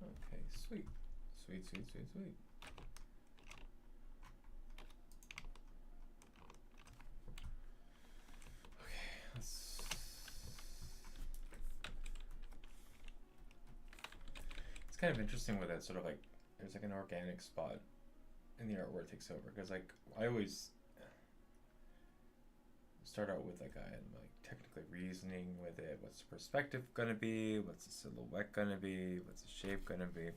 Okay, sweet. Okay, let's. It's kind of interesting with that sort of like there's like an organic spot in the art where it takes over because like I always start out with like I'm like technically reasoning with it. What's the perspective gonna be? What's the silhouette gonna be? What's the shape gonna be?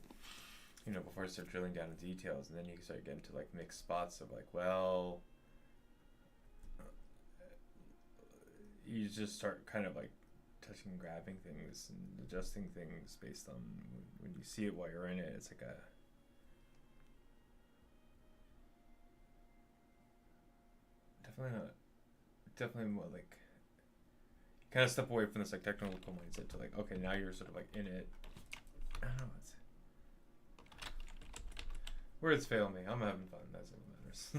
You know, before I start drilling down the details, and then you start getting to like mixed spots of like, well, you just start kind of like touching and grabbing things and adjusting things based on when you see it while you're in it. It's like a definitely more like kind of step away from this like technical mindset to like, okay, now you're sort of like in it. I don't know. Words fail me. I'm having fun. That's what matters.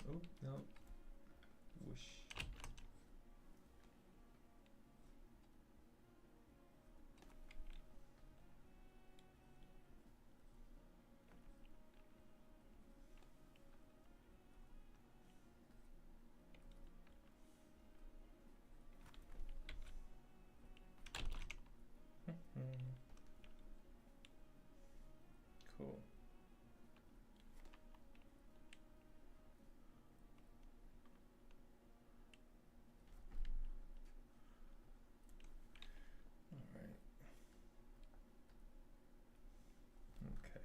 Oh, no. Whoosh. Cool. All right. Okay.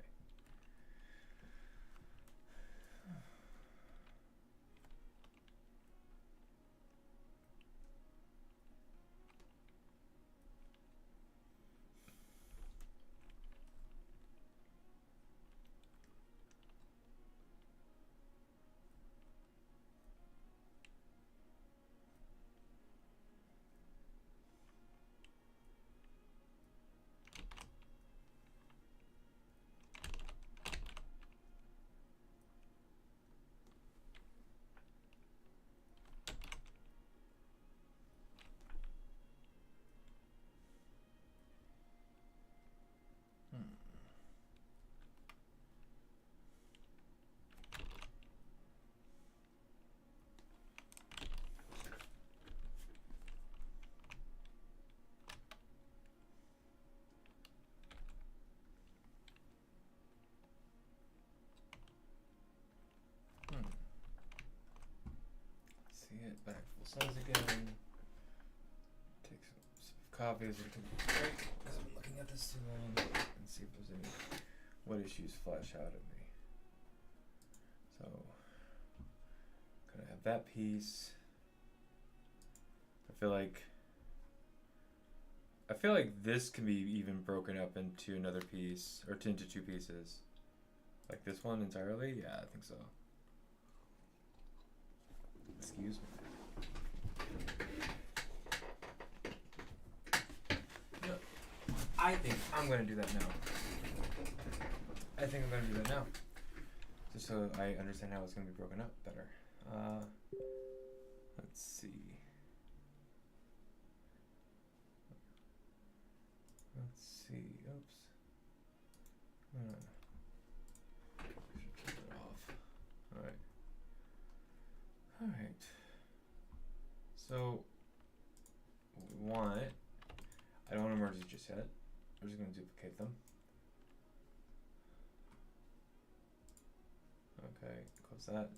See it back full size again. Take some coffee as it can break because I'm looking at this too long and see if there's any what issues flash out at me. So gonna have that piece. I feel like this can be even broken up into another piece or into two pieces. Like this one entirely? Yeah, I think so. Excuse me. No, I think I'm gonna do that now. I think I'm gonna do that now. Just so I understand how it's gonna be broken up better. Let's see. Oops. Should turn it off. Alright. So, what we want, I don't want to merge it just yet. We're just going to duplicate them. Okay, close that.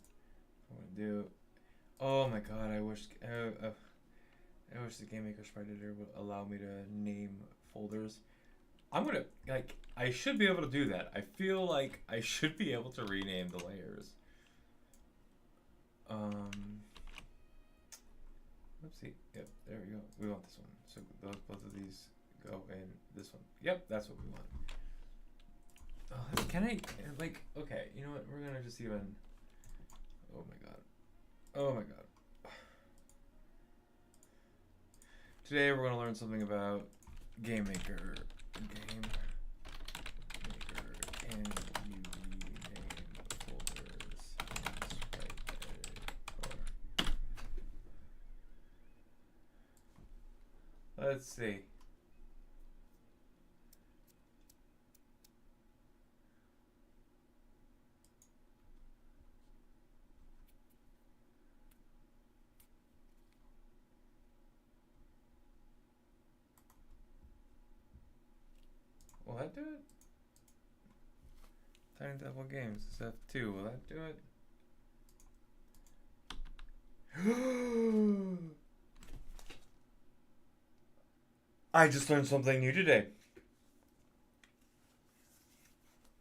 I'm going to do, oh my god, I wish the Game Maker Sprite Editor would allow me to name folders. I'm gonna, like, I should be able to do that. I feel like I should be able to rename the layers. Let's see. Yep, there we go. We want this one. So those, both of these go in this one. Yep, that's what we want. Can I, like, okay, you know what? We're gonna just even, oh my god. Oh my god. Today we're gonna learn something about Game Maker. Game Maker, can you rename folders in Sprite Editor? Let's see. Will that do it? Tiny Devil Games, SF2, will that do it? I just learned something new today.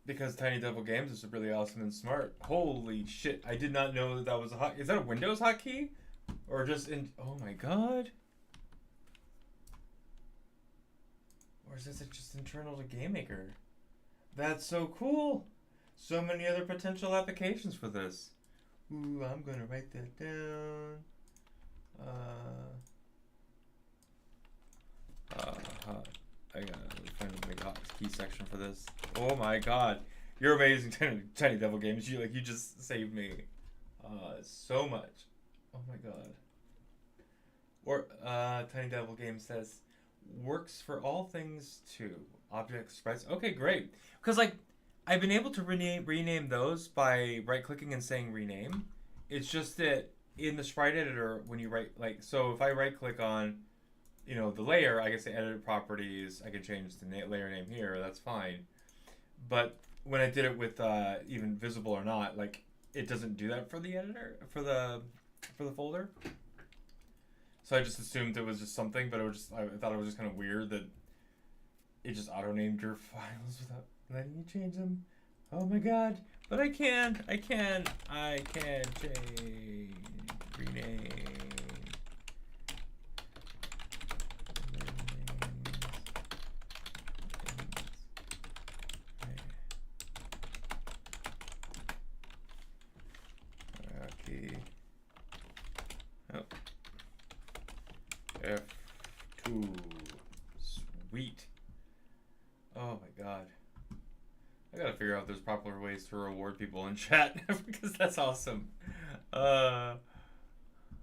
Because Tiny Devil Games is really awesome and smart. Holy shit, I did not know that that was a hot... Is that a Windows hotkey? Or just in... Oh my god. Or is this just internal to Game Maker? That's so cool. So many other potential applications for this. Ooh, I'm gonna write that down. I gotta find a big box. key section for this. Oh my god. You're amazing, Tiny Devil Games. You just saved me so much. Oh my god. Or Tiny Devil Games says works for all things too. Object sprites. Okay, great. Because like I've been able to rename those by right clicking and saying rename. It's just that in the sprite editor when you so if I right click on the layer, I can say edit properties. I can change the layer name here. That's fine. But when I did it with even visible or not, like it doesn't do that for the editor for the folder. So I just assumed it was just something, but I thought it was just kind of weird that it just auto named your files without letting you change them. Oh my god! But I can change, rename. Oh. F2. Sweet. Oh my god. I gotta figure out if there's proper ways to reward people in chat because that's awesome. Oh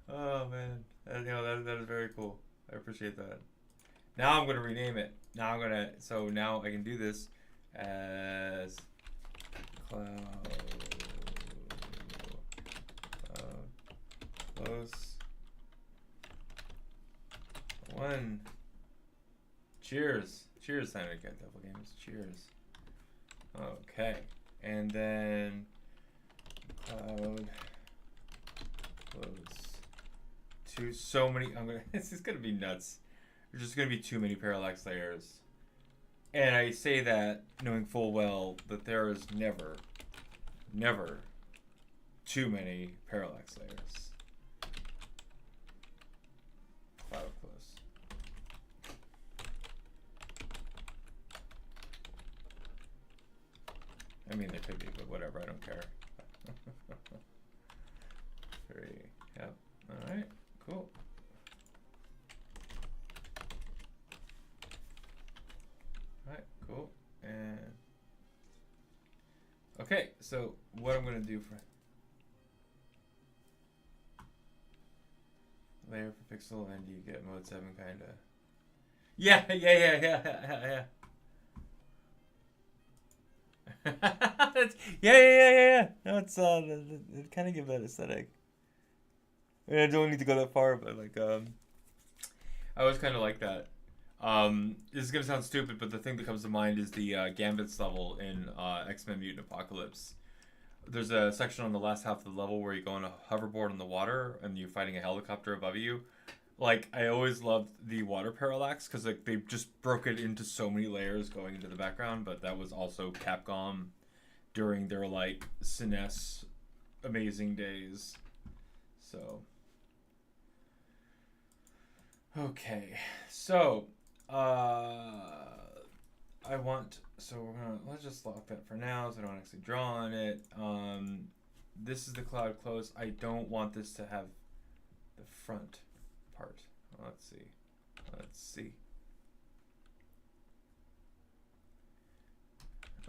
man. That is very cool. I appreciate that. Now I'm gonna rename it. So now I can do this as cloud close one. Cheers. Cheers, Otter Make Games. Cheers. Okay. And then cloud close to so many. This is gonna be nuts. There's just gonna be too many parallax layers. And I say that knowing full well that there is never too many parallax layers. Cloud close. I mean, there could be, but whatever. I don't care. 3. Yep. All right. Cool. All right. Cool. And okay. So what I'm gonna do for layer per pixel, and you get mode 7 kind of. Yeah. Yeah. No, it's it kind of give that aesthetic. I mean, I don't need to go that far, but like I always kind of like that. This is gonna sound stupid, but the thing that comes to mind is the Gambits level in X-Men Mutant Apocalypse. There's a section on the last half of the level where you go on a hoverboard in the water and you're fighting a helicopter above you. Like, I always loved the water parallax because like they just broke it into so many layers going into the background, but that was also Capcom during their like SNES amazing days. So okay. So let's just lock that for now so I don't actually draw on it. This is the cloud close. I don't want this to have the front part. Let's see.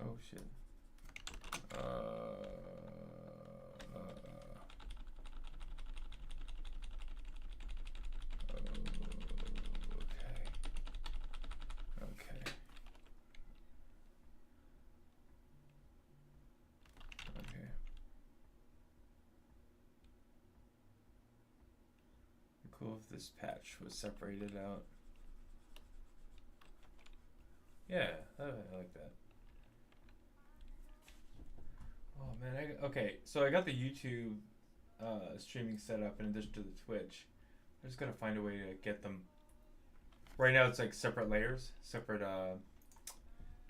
Oh shit. Okay. Cool if this patch was separated out. Yeah, I like that. Oh man, okay, so I got the YouTube streaming set up in addition to the Twitch. I just gotta find a way to get them. Right now it's like separate layers, separate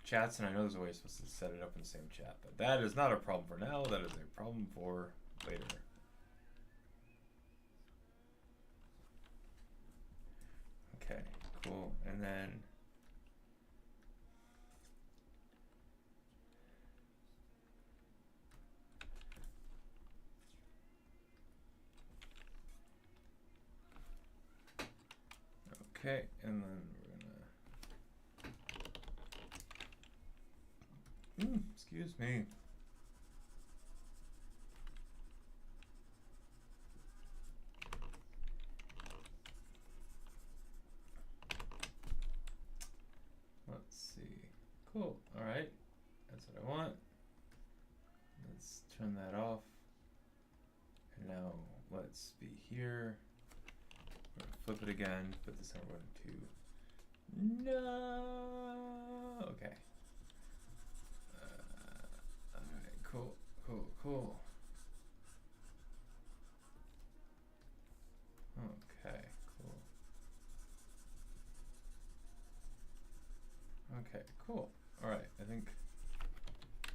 chats, and I know there's a way you're supposed to set it up in the same chat, but that is not a problem for now, that is a problem for later. Okay, cool, and then okay, and then we're gonna Excuse me. Let's see. Cool. All right. That's what I want. Let's turn that off. And now let's be here. We're gonna flip it again, but this time we're going to. No. Okay. All right. Cool. Cool. Cool. Okay. Cool. Okay. Cool. All right. I think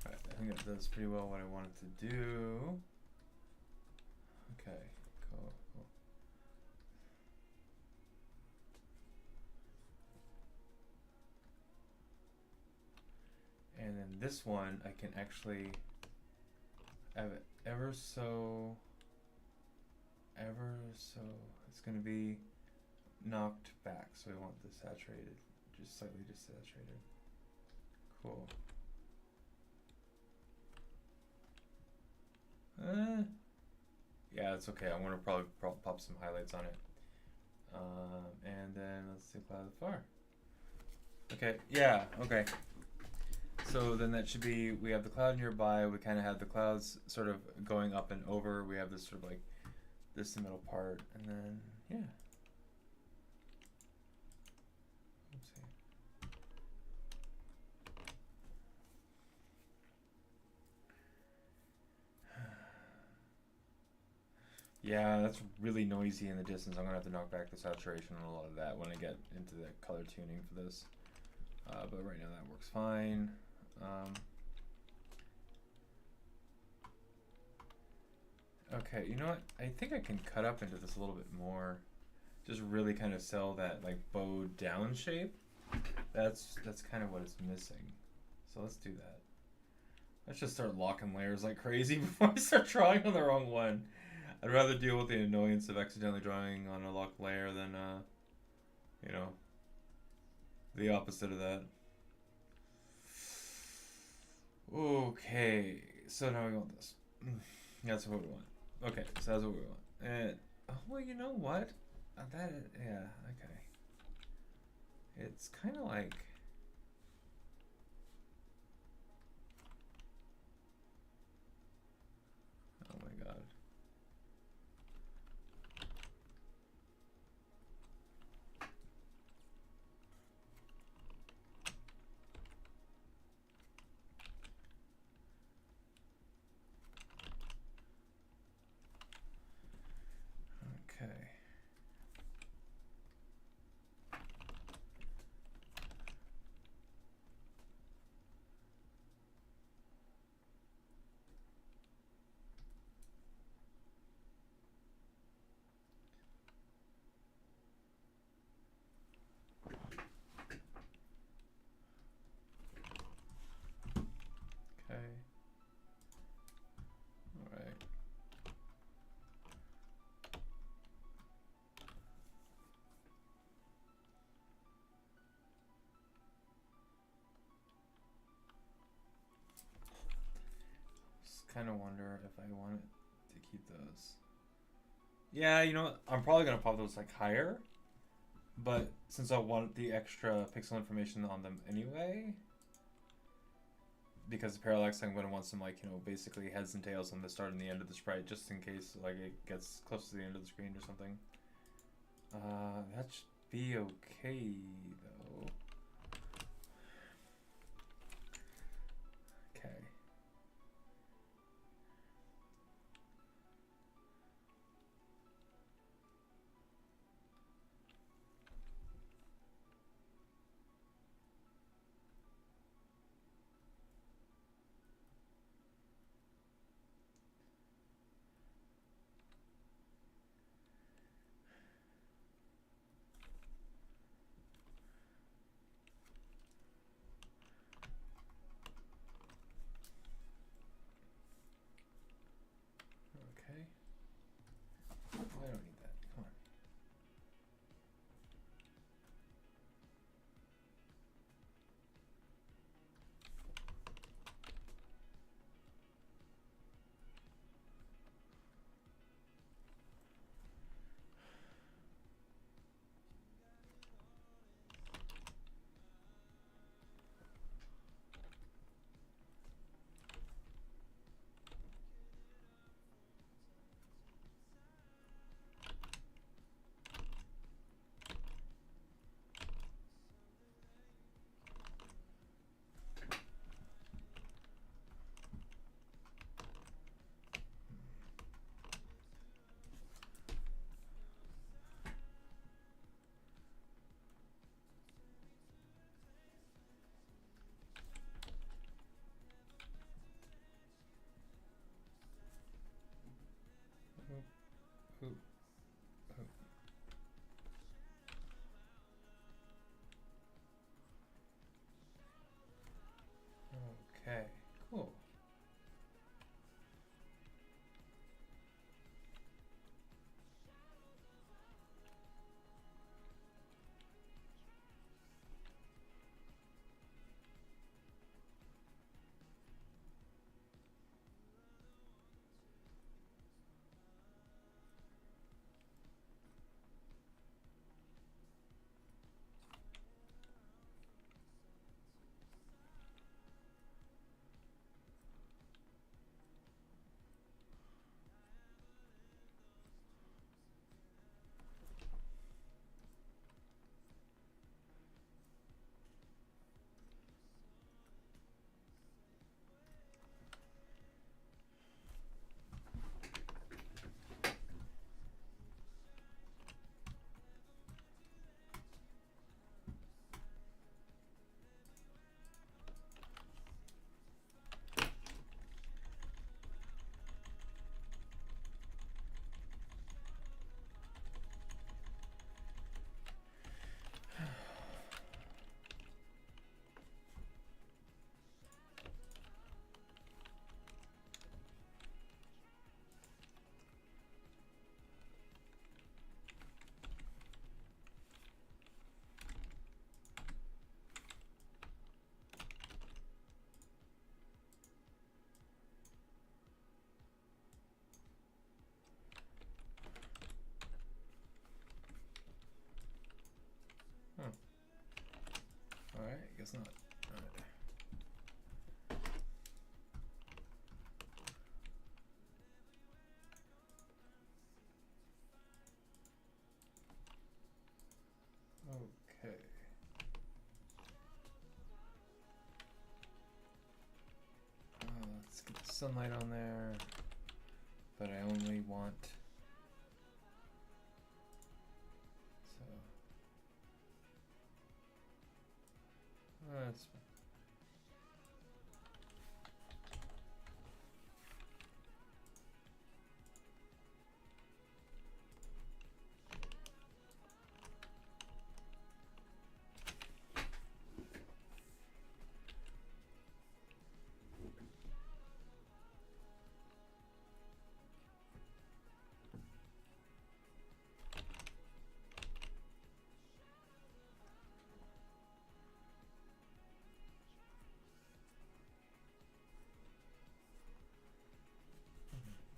that does pretty well what I wanted to do. Okay. Cool. Cool. And then this one, I can actually have it ever so, it's going to be knocked back. So we want this saturated, just slightly desaturated. Cool. Yeah, it's okay. I'm going to probably pop some highlights on it. And then let's see cloud far. Okay, yeah, okay. So then that should be, we have the cloud nearby, we kind of have the clouds sort of going up and over, we have this sort of like, this middle part, and then, yeah. Oopsie. Yeah, that's really noisy in the distance. I'm going to have to knock back the saturation and a lot of that when I get into the color tuning for this. But right now that works fine. Okay, you know what? I think I can cut up into this a little bit more. Just really kind of sell that like bowed down shape. That's kind of what it's missing. So let's do that. Let's just start locking layers like crazy before I start drawing on the wrong one. I'd rather deal with the annoyance of accidentally drawing on a locked layer than, you know, the opposite of that. Okay, so now we want this. That's what we want. Okay, so that's what we want. And, oh, well, you know what? Yeah, okay. It's kind of like... Oh my god. Okay. Okay. All right. Just kind of wonder if I want to keep those. Yeah, you know what? I'm probably gonna pop those like higher, but since I want the extra pixel information on them anyway, because of parallax, I'm gonna want some like, you know, basically heads and tails on the start and the end of the sprite, just in case like it gets close to the end of the screen or something. That should be okay though. Okay. Okay, cool. Alright, I guess not. Alright. Okay. Let's get the sunlight on there, but I only want that's fine.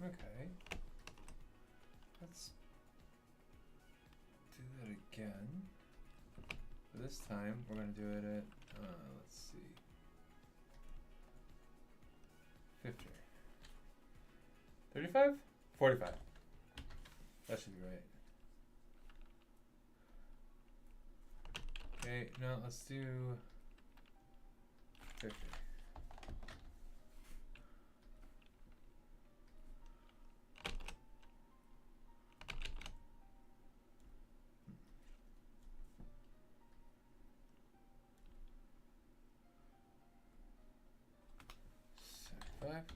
Okay. Let's do that again. But this time we're gonna do it at let's see, 50. 35? 45. That should be right. Okay, now let's do 50.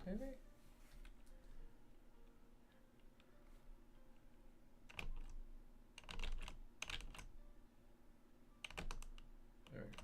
Maybe? There we go.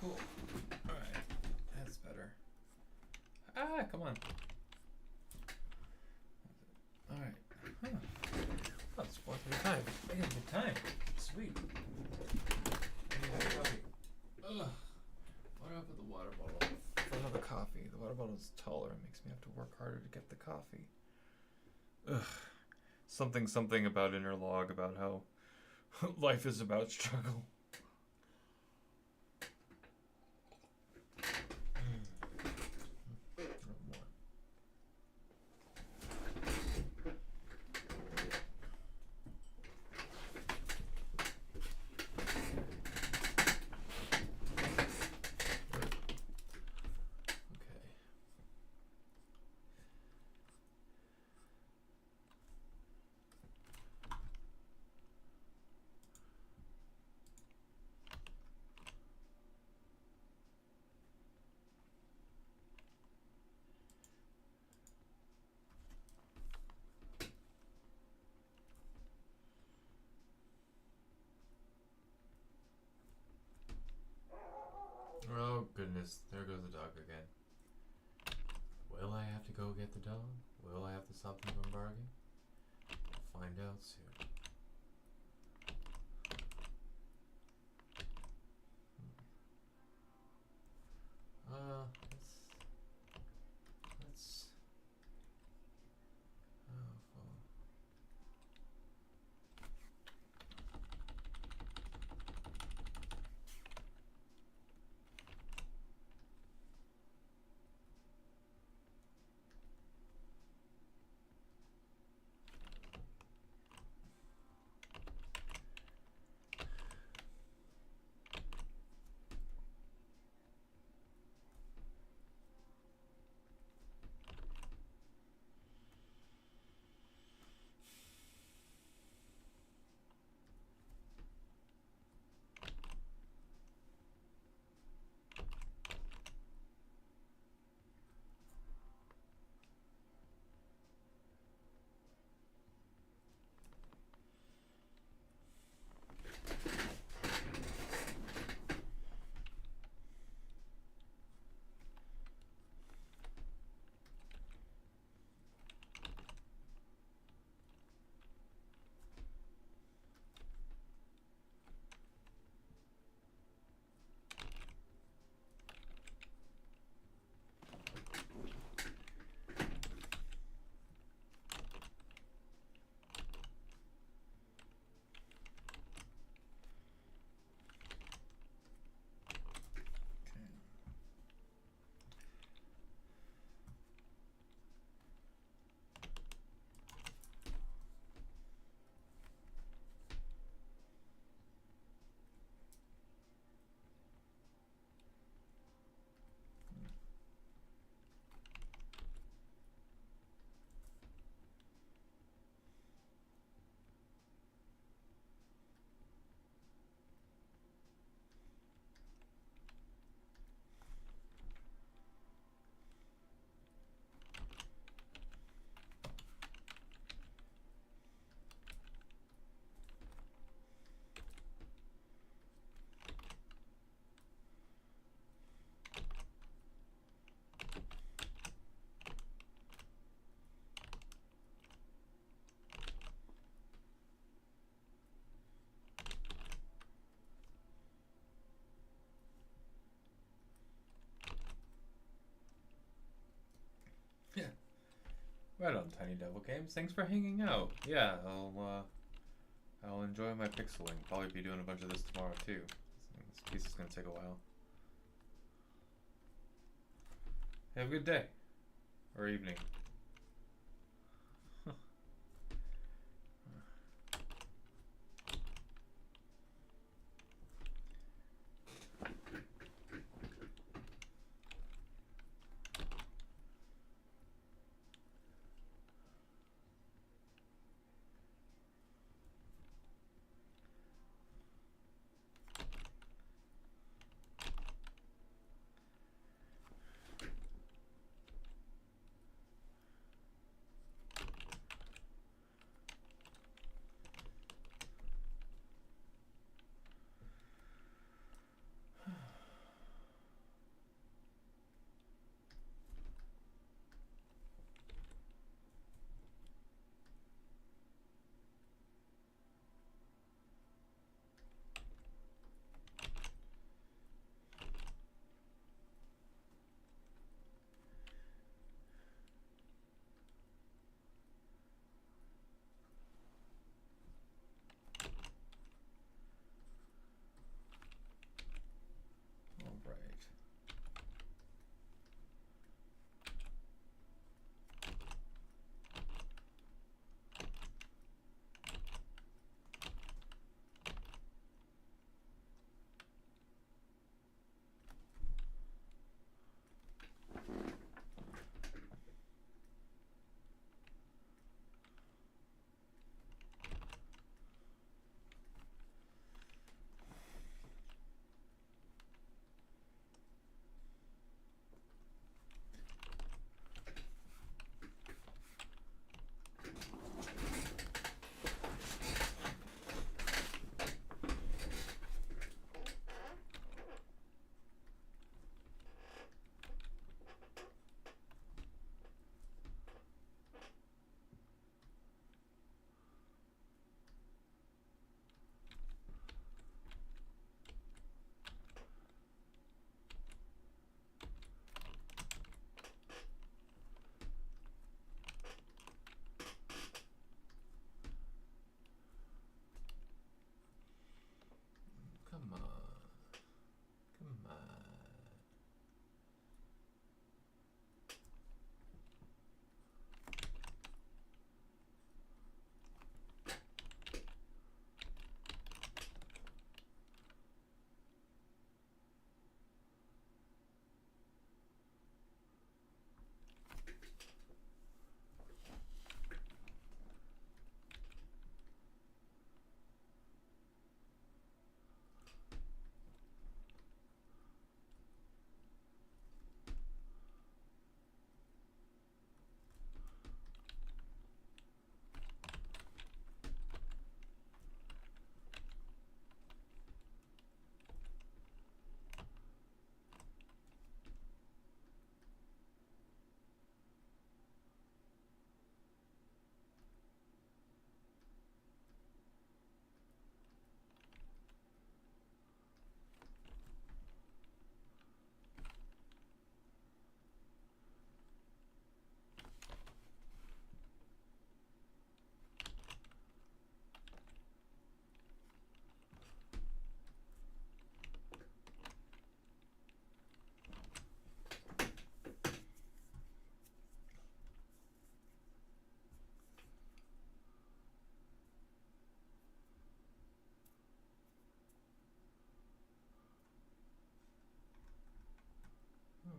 Cool. Alright. That's better. Ah, come on. Alright. Huh. Oh, it's 4:35. I got a good time. Sweet. I need a coffee. Ugh. is taller. It makes me have to work harder to get the coffee. Ugh. Something about inner log about how life is about struggle. Oh goodness, there goes the dog again. Will I have to go get the dog? Will I have to stop them from barking? We'll find out soon. Let's oh, yeah. Right on, Tiny Devil Games. Thanks for hanging out. Yeah, I'll enjoy my pixeling. Probably be doing a bunch of this tomorrow too. This piece is gonna take a while. Have a good day or evening.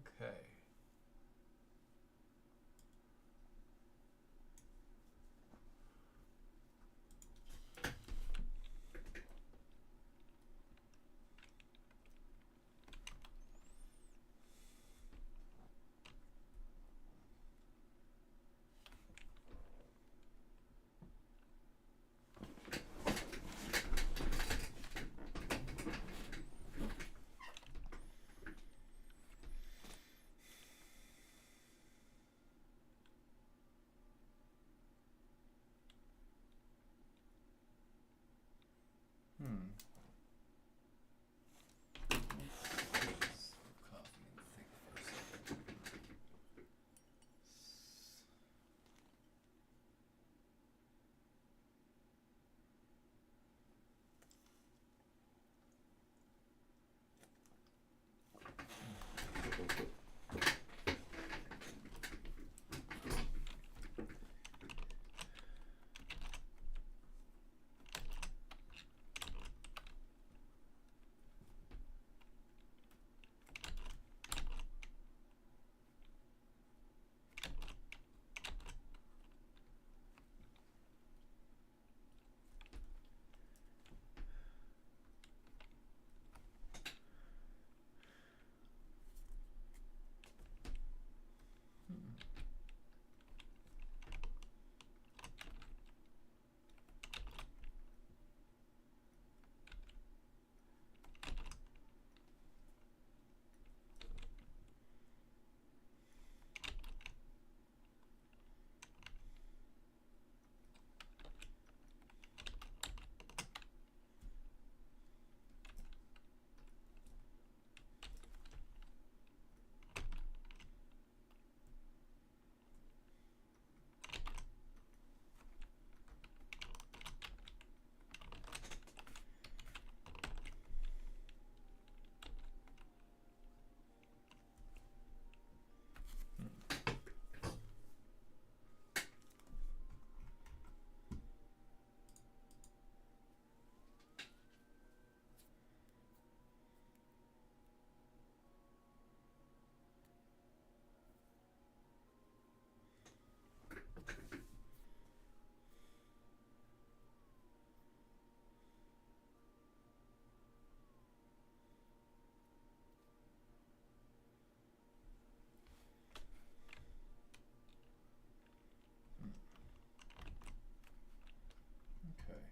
Okay. Coffee and think for a second. Okay.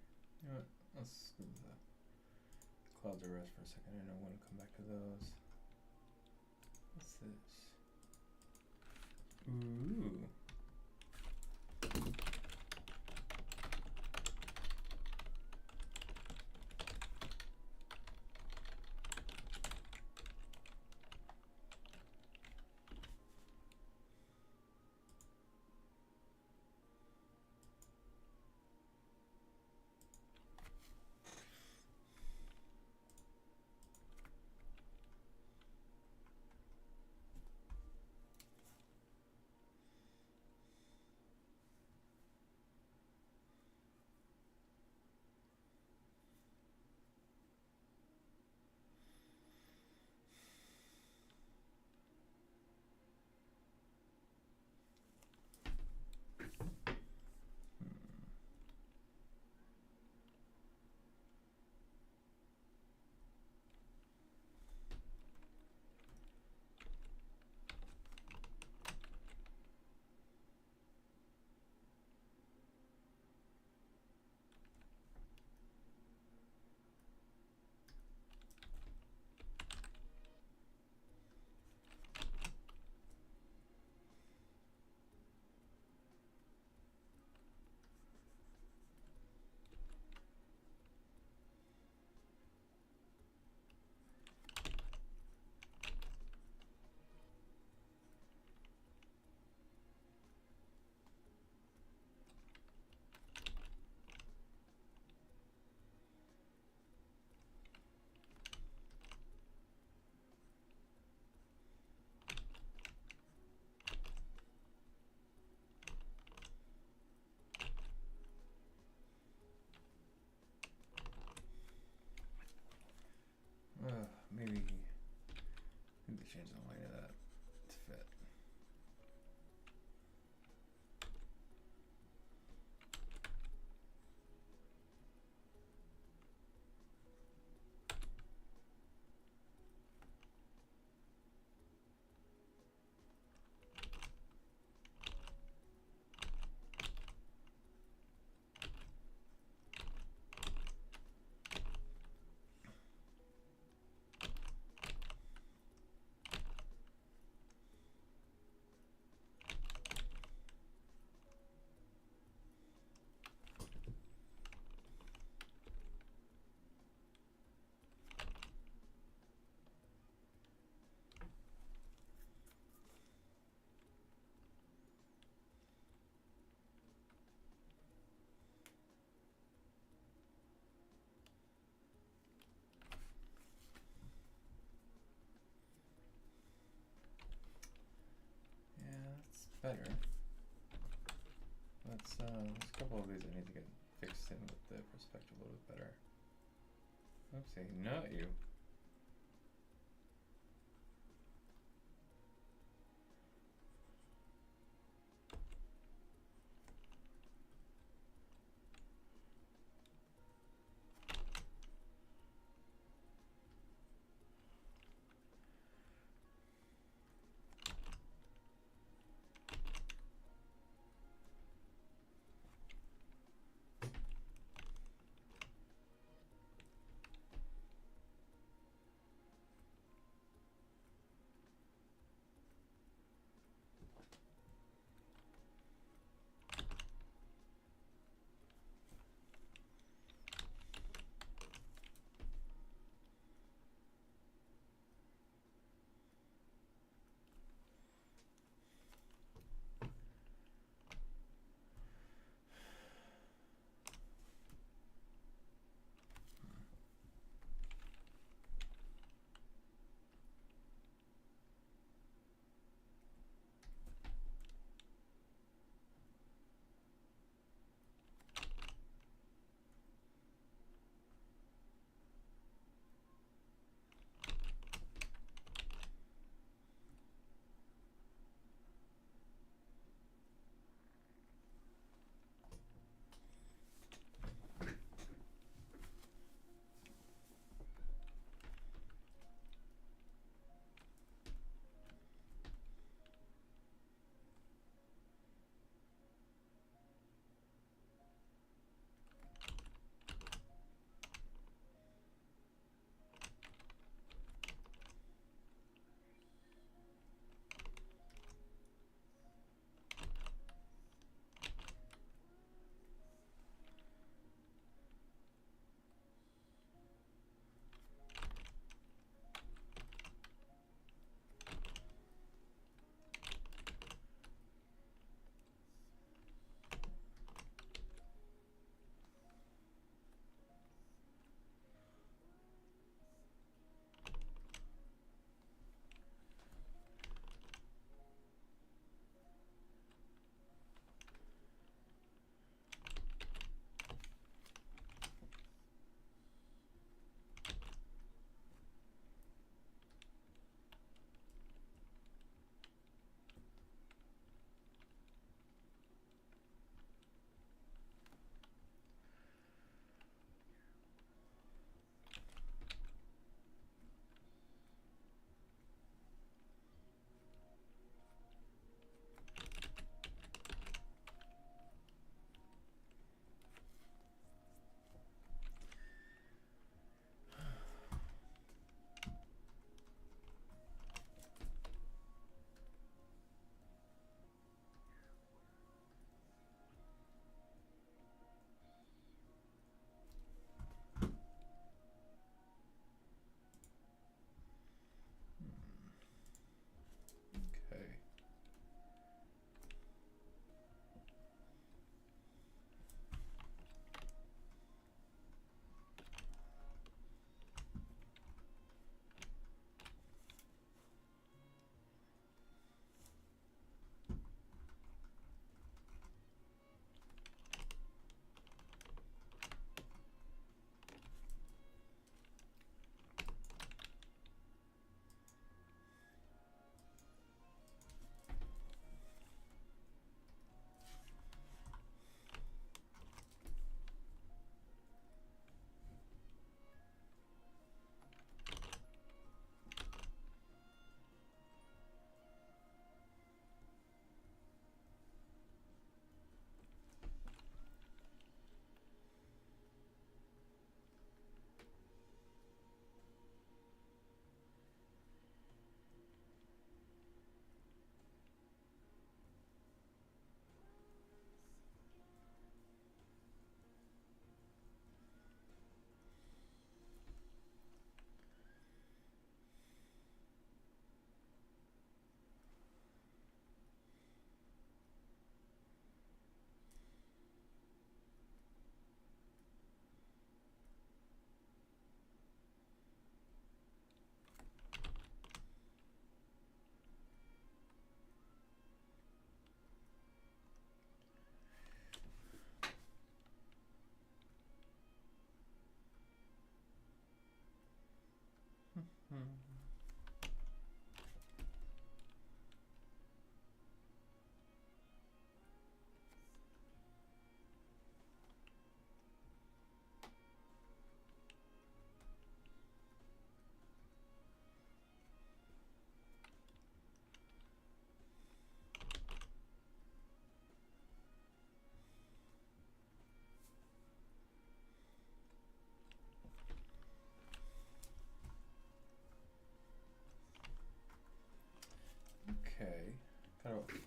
You know what? Let's go with the clouds of rest for a second. I don't want to come back to those. What's this? Ooh. Maybe change the line of that. fit. Better. There's a couple of these I need to get fixed in with the perspective a little bit better. Oopsie, not you.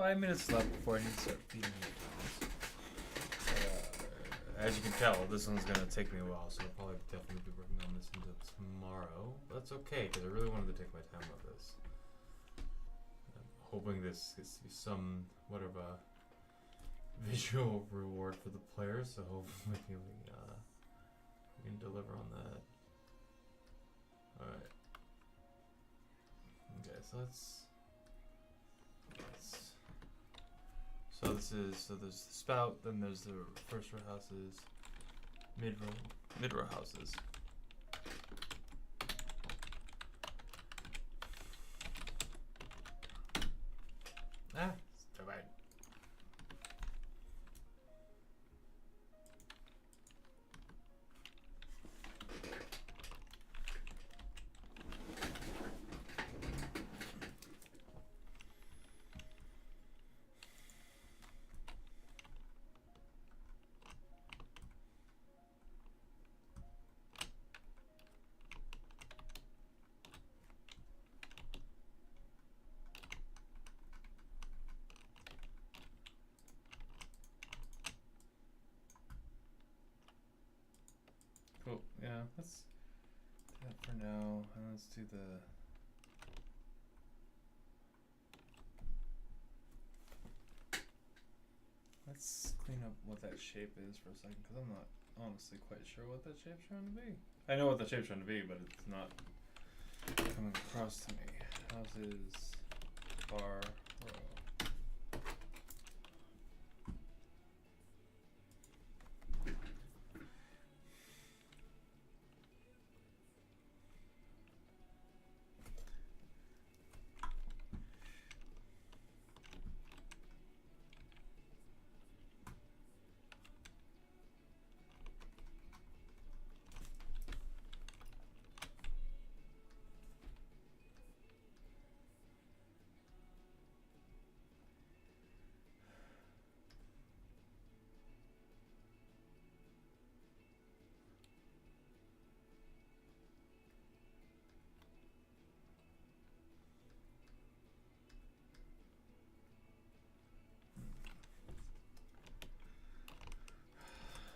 5 minutes left before I need to start feeding you guys. As you can tell, this one's gonna take me a while, so I'll probably definitely be working on this into tomorrow. That's okay, because I really wanted to take my time with this. I'm hoping this gets to be somewhat of a visual reward for the players, so hopefully we can deliver on that. Alright. Okay, so so there's the spout, then there's the first row houses, mid row houses. Ah, it's too bad. Cool. Yeah, let's do that for now, and let's do the. Let's clean up what that shape is for a second, because I'm not honestly quite sure what that shape's trying to be. I know what the shape's trying to be, but it's not coming across to me. Houses, bar, row.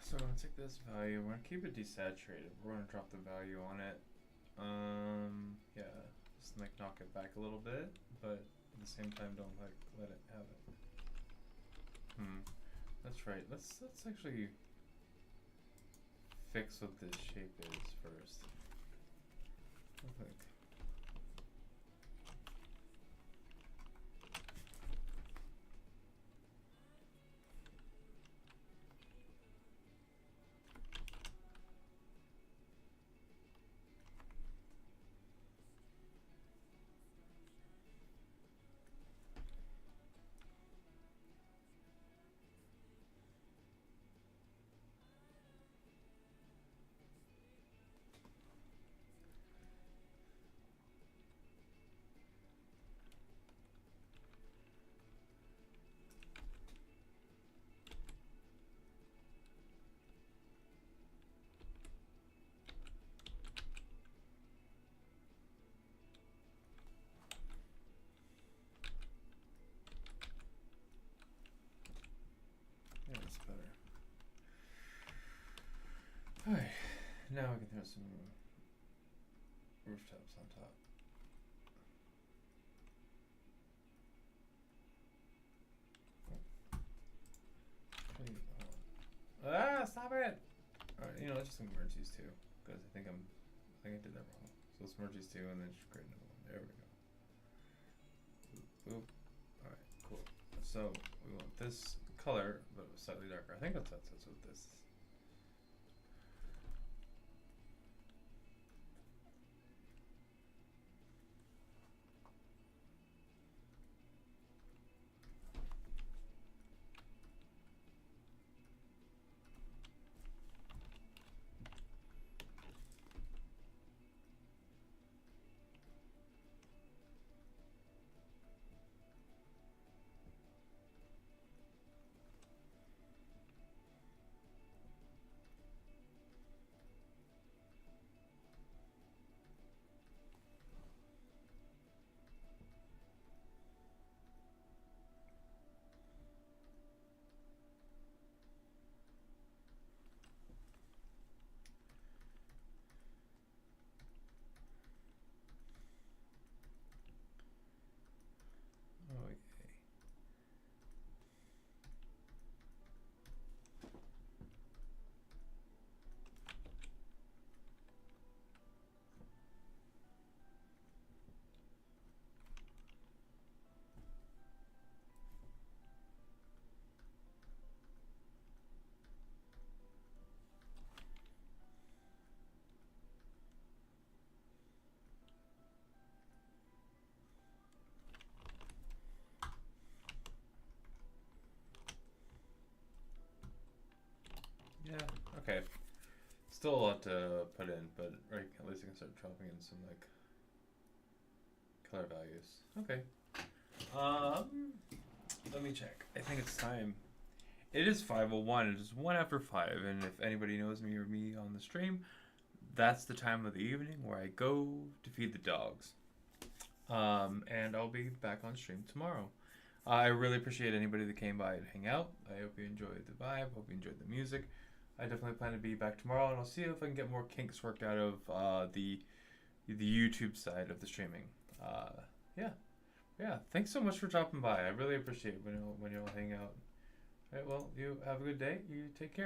So I'm gonna take this value, we're gonna keep it desaturated. We're gonna drop the value on it. Yeah, just like knock it back a little bit, but at the same time don't like let it have it. That's right. Let's actually fix what this shape is first. I think. Yeah, that's better. Alright, now we can throw some rooftops on top. Ah, stop it! Alright, you know, let's just merge these two, because I think I did that wrong. So let's merge these two and then just create another one. There we go. Boop, boop. Alright, cool. So we want this color, but slightly darker. I think that's what this is. Okay. Still a lot to put in, but right, at least I can start dropping in some like color values. Okay. Let me check. I think it's time. It is 5:01. It is 1 after 5, and if anybody knows me or me on the stream, that's the time of the evening where I go to feed the dogs. And I'll be back on stream tomorrow. I really appreciate anybody that came by and hang out. I hope you enjoyed the vibe. Hope you enjoyed the music. I definitely plan to be back tomorrow, and I'll see if I can get more kinks worked out of the YouTube side of the streaming. Yeah, yeah. Thanks so much for dropping by. I really appreciate it when you all hang out. All right, well, you have a good day. You take care.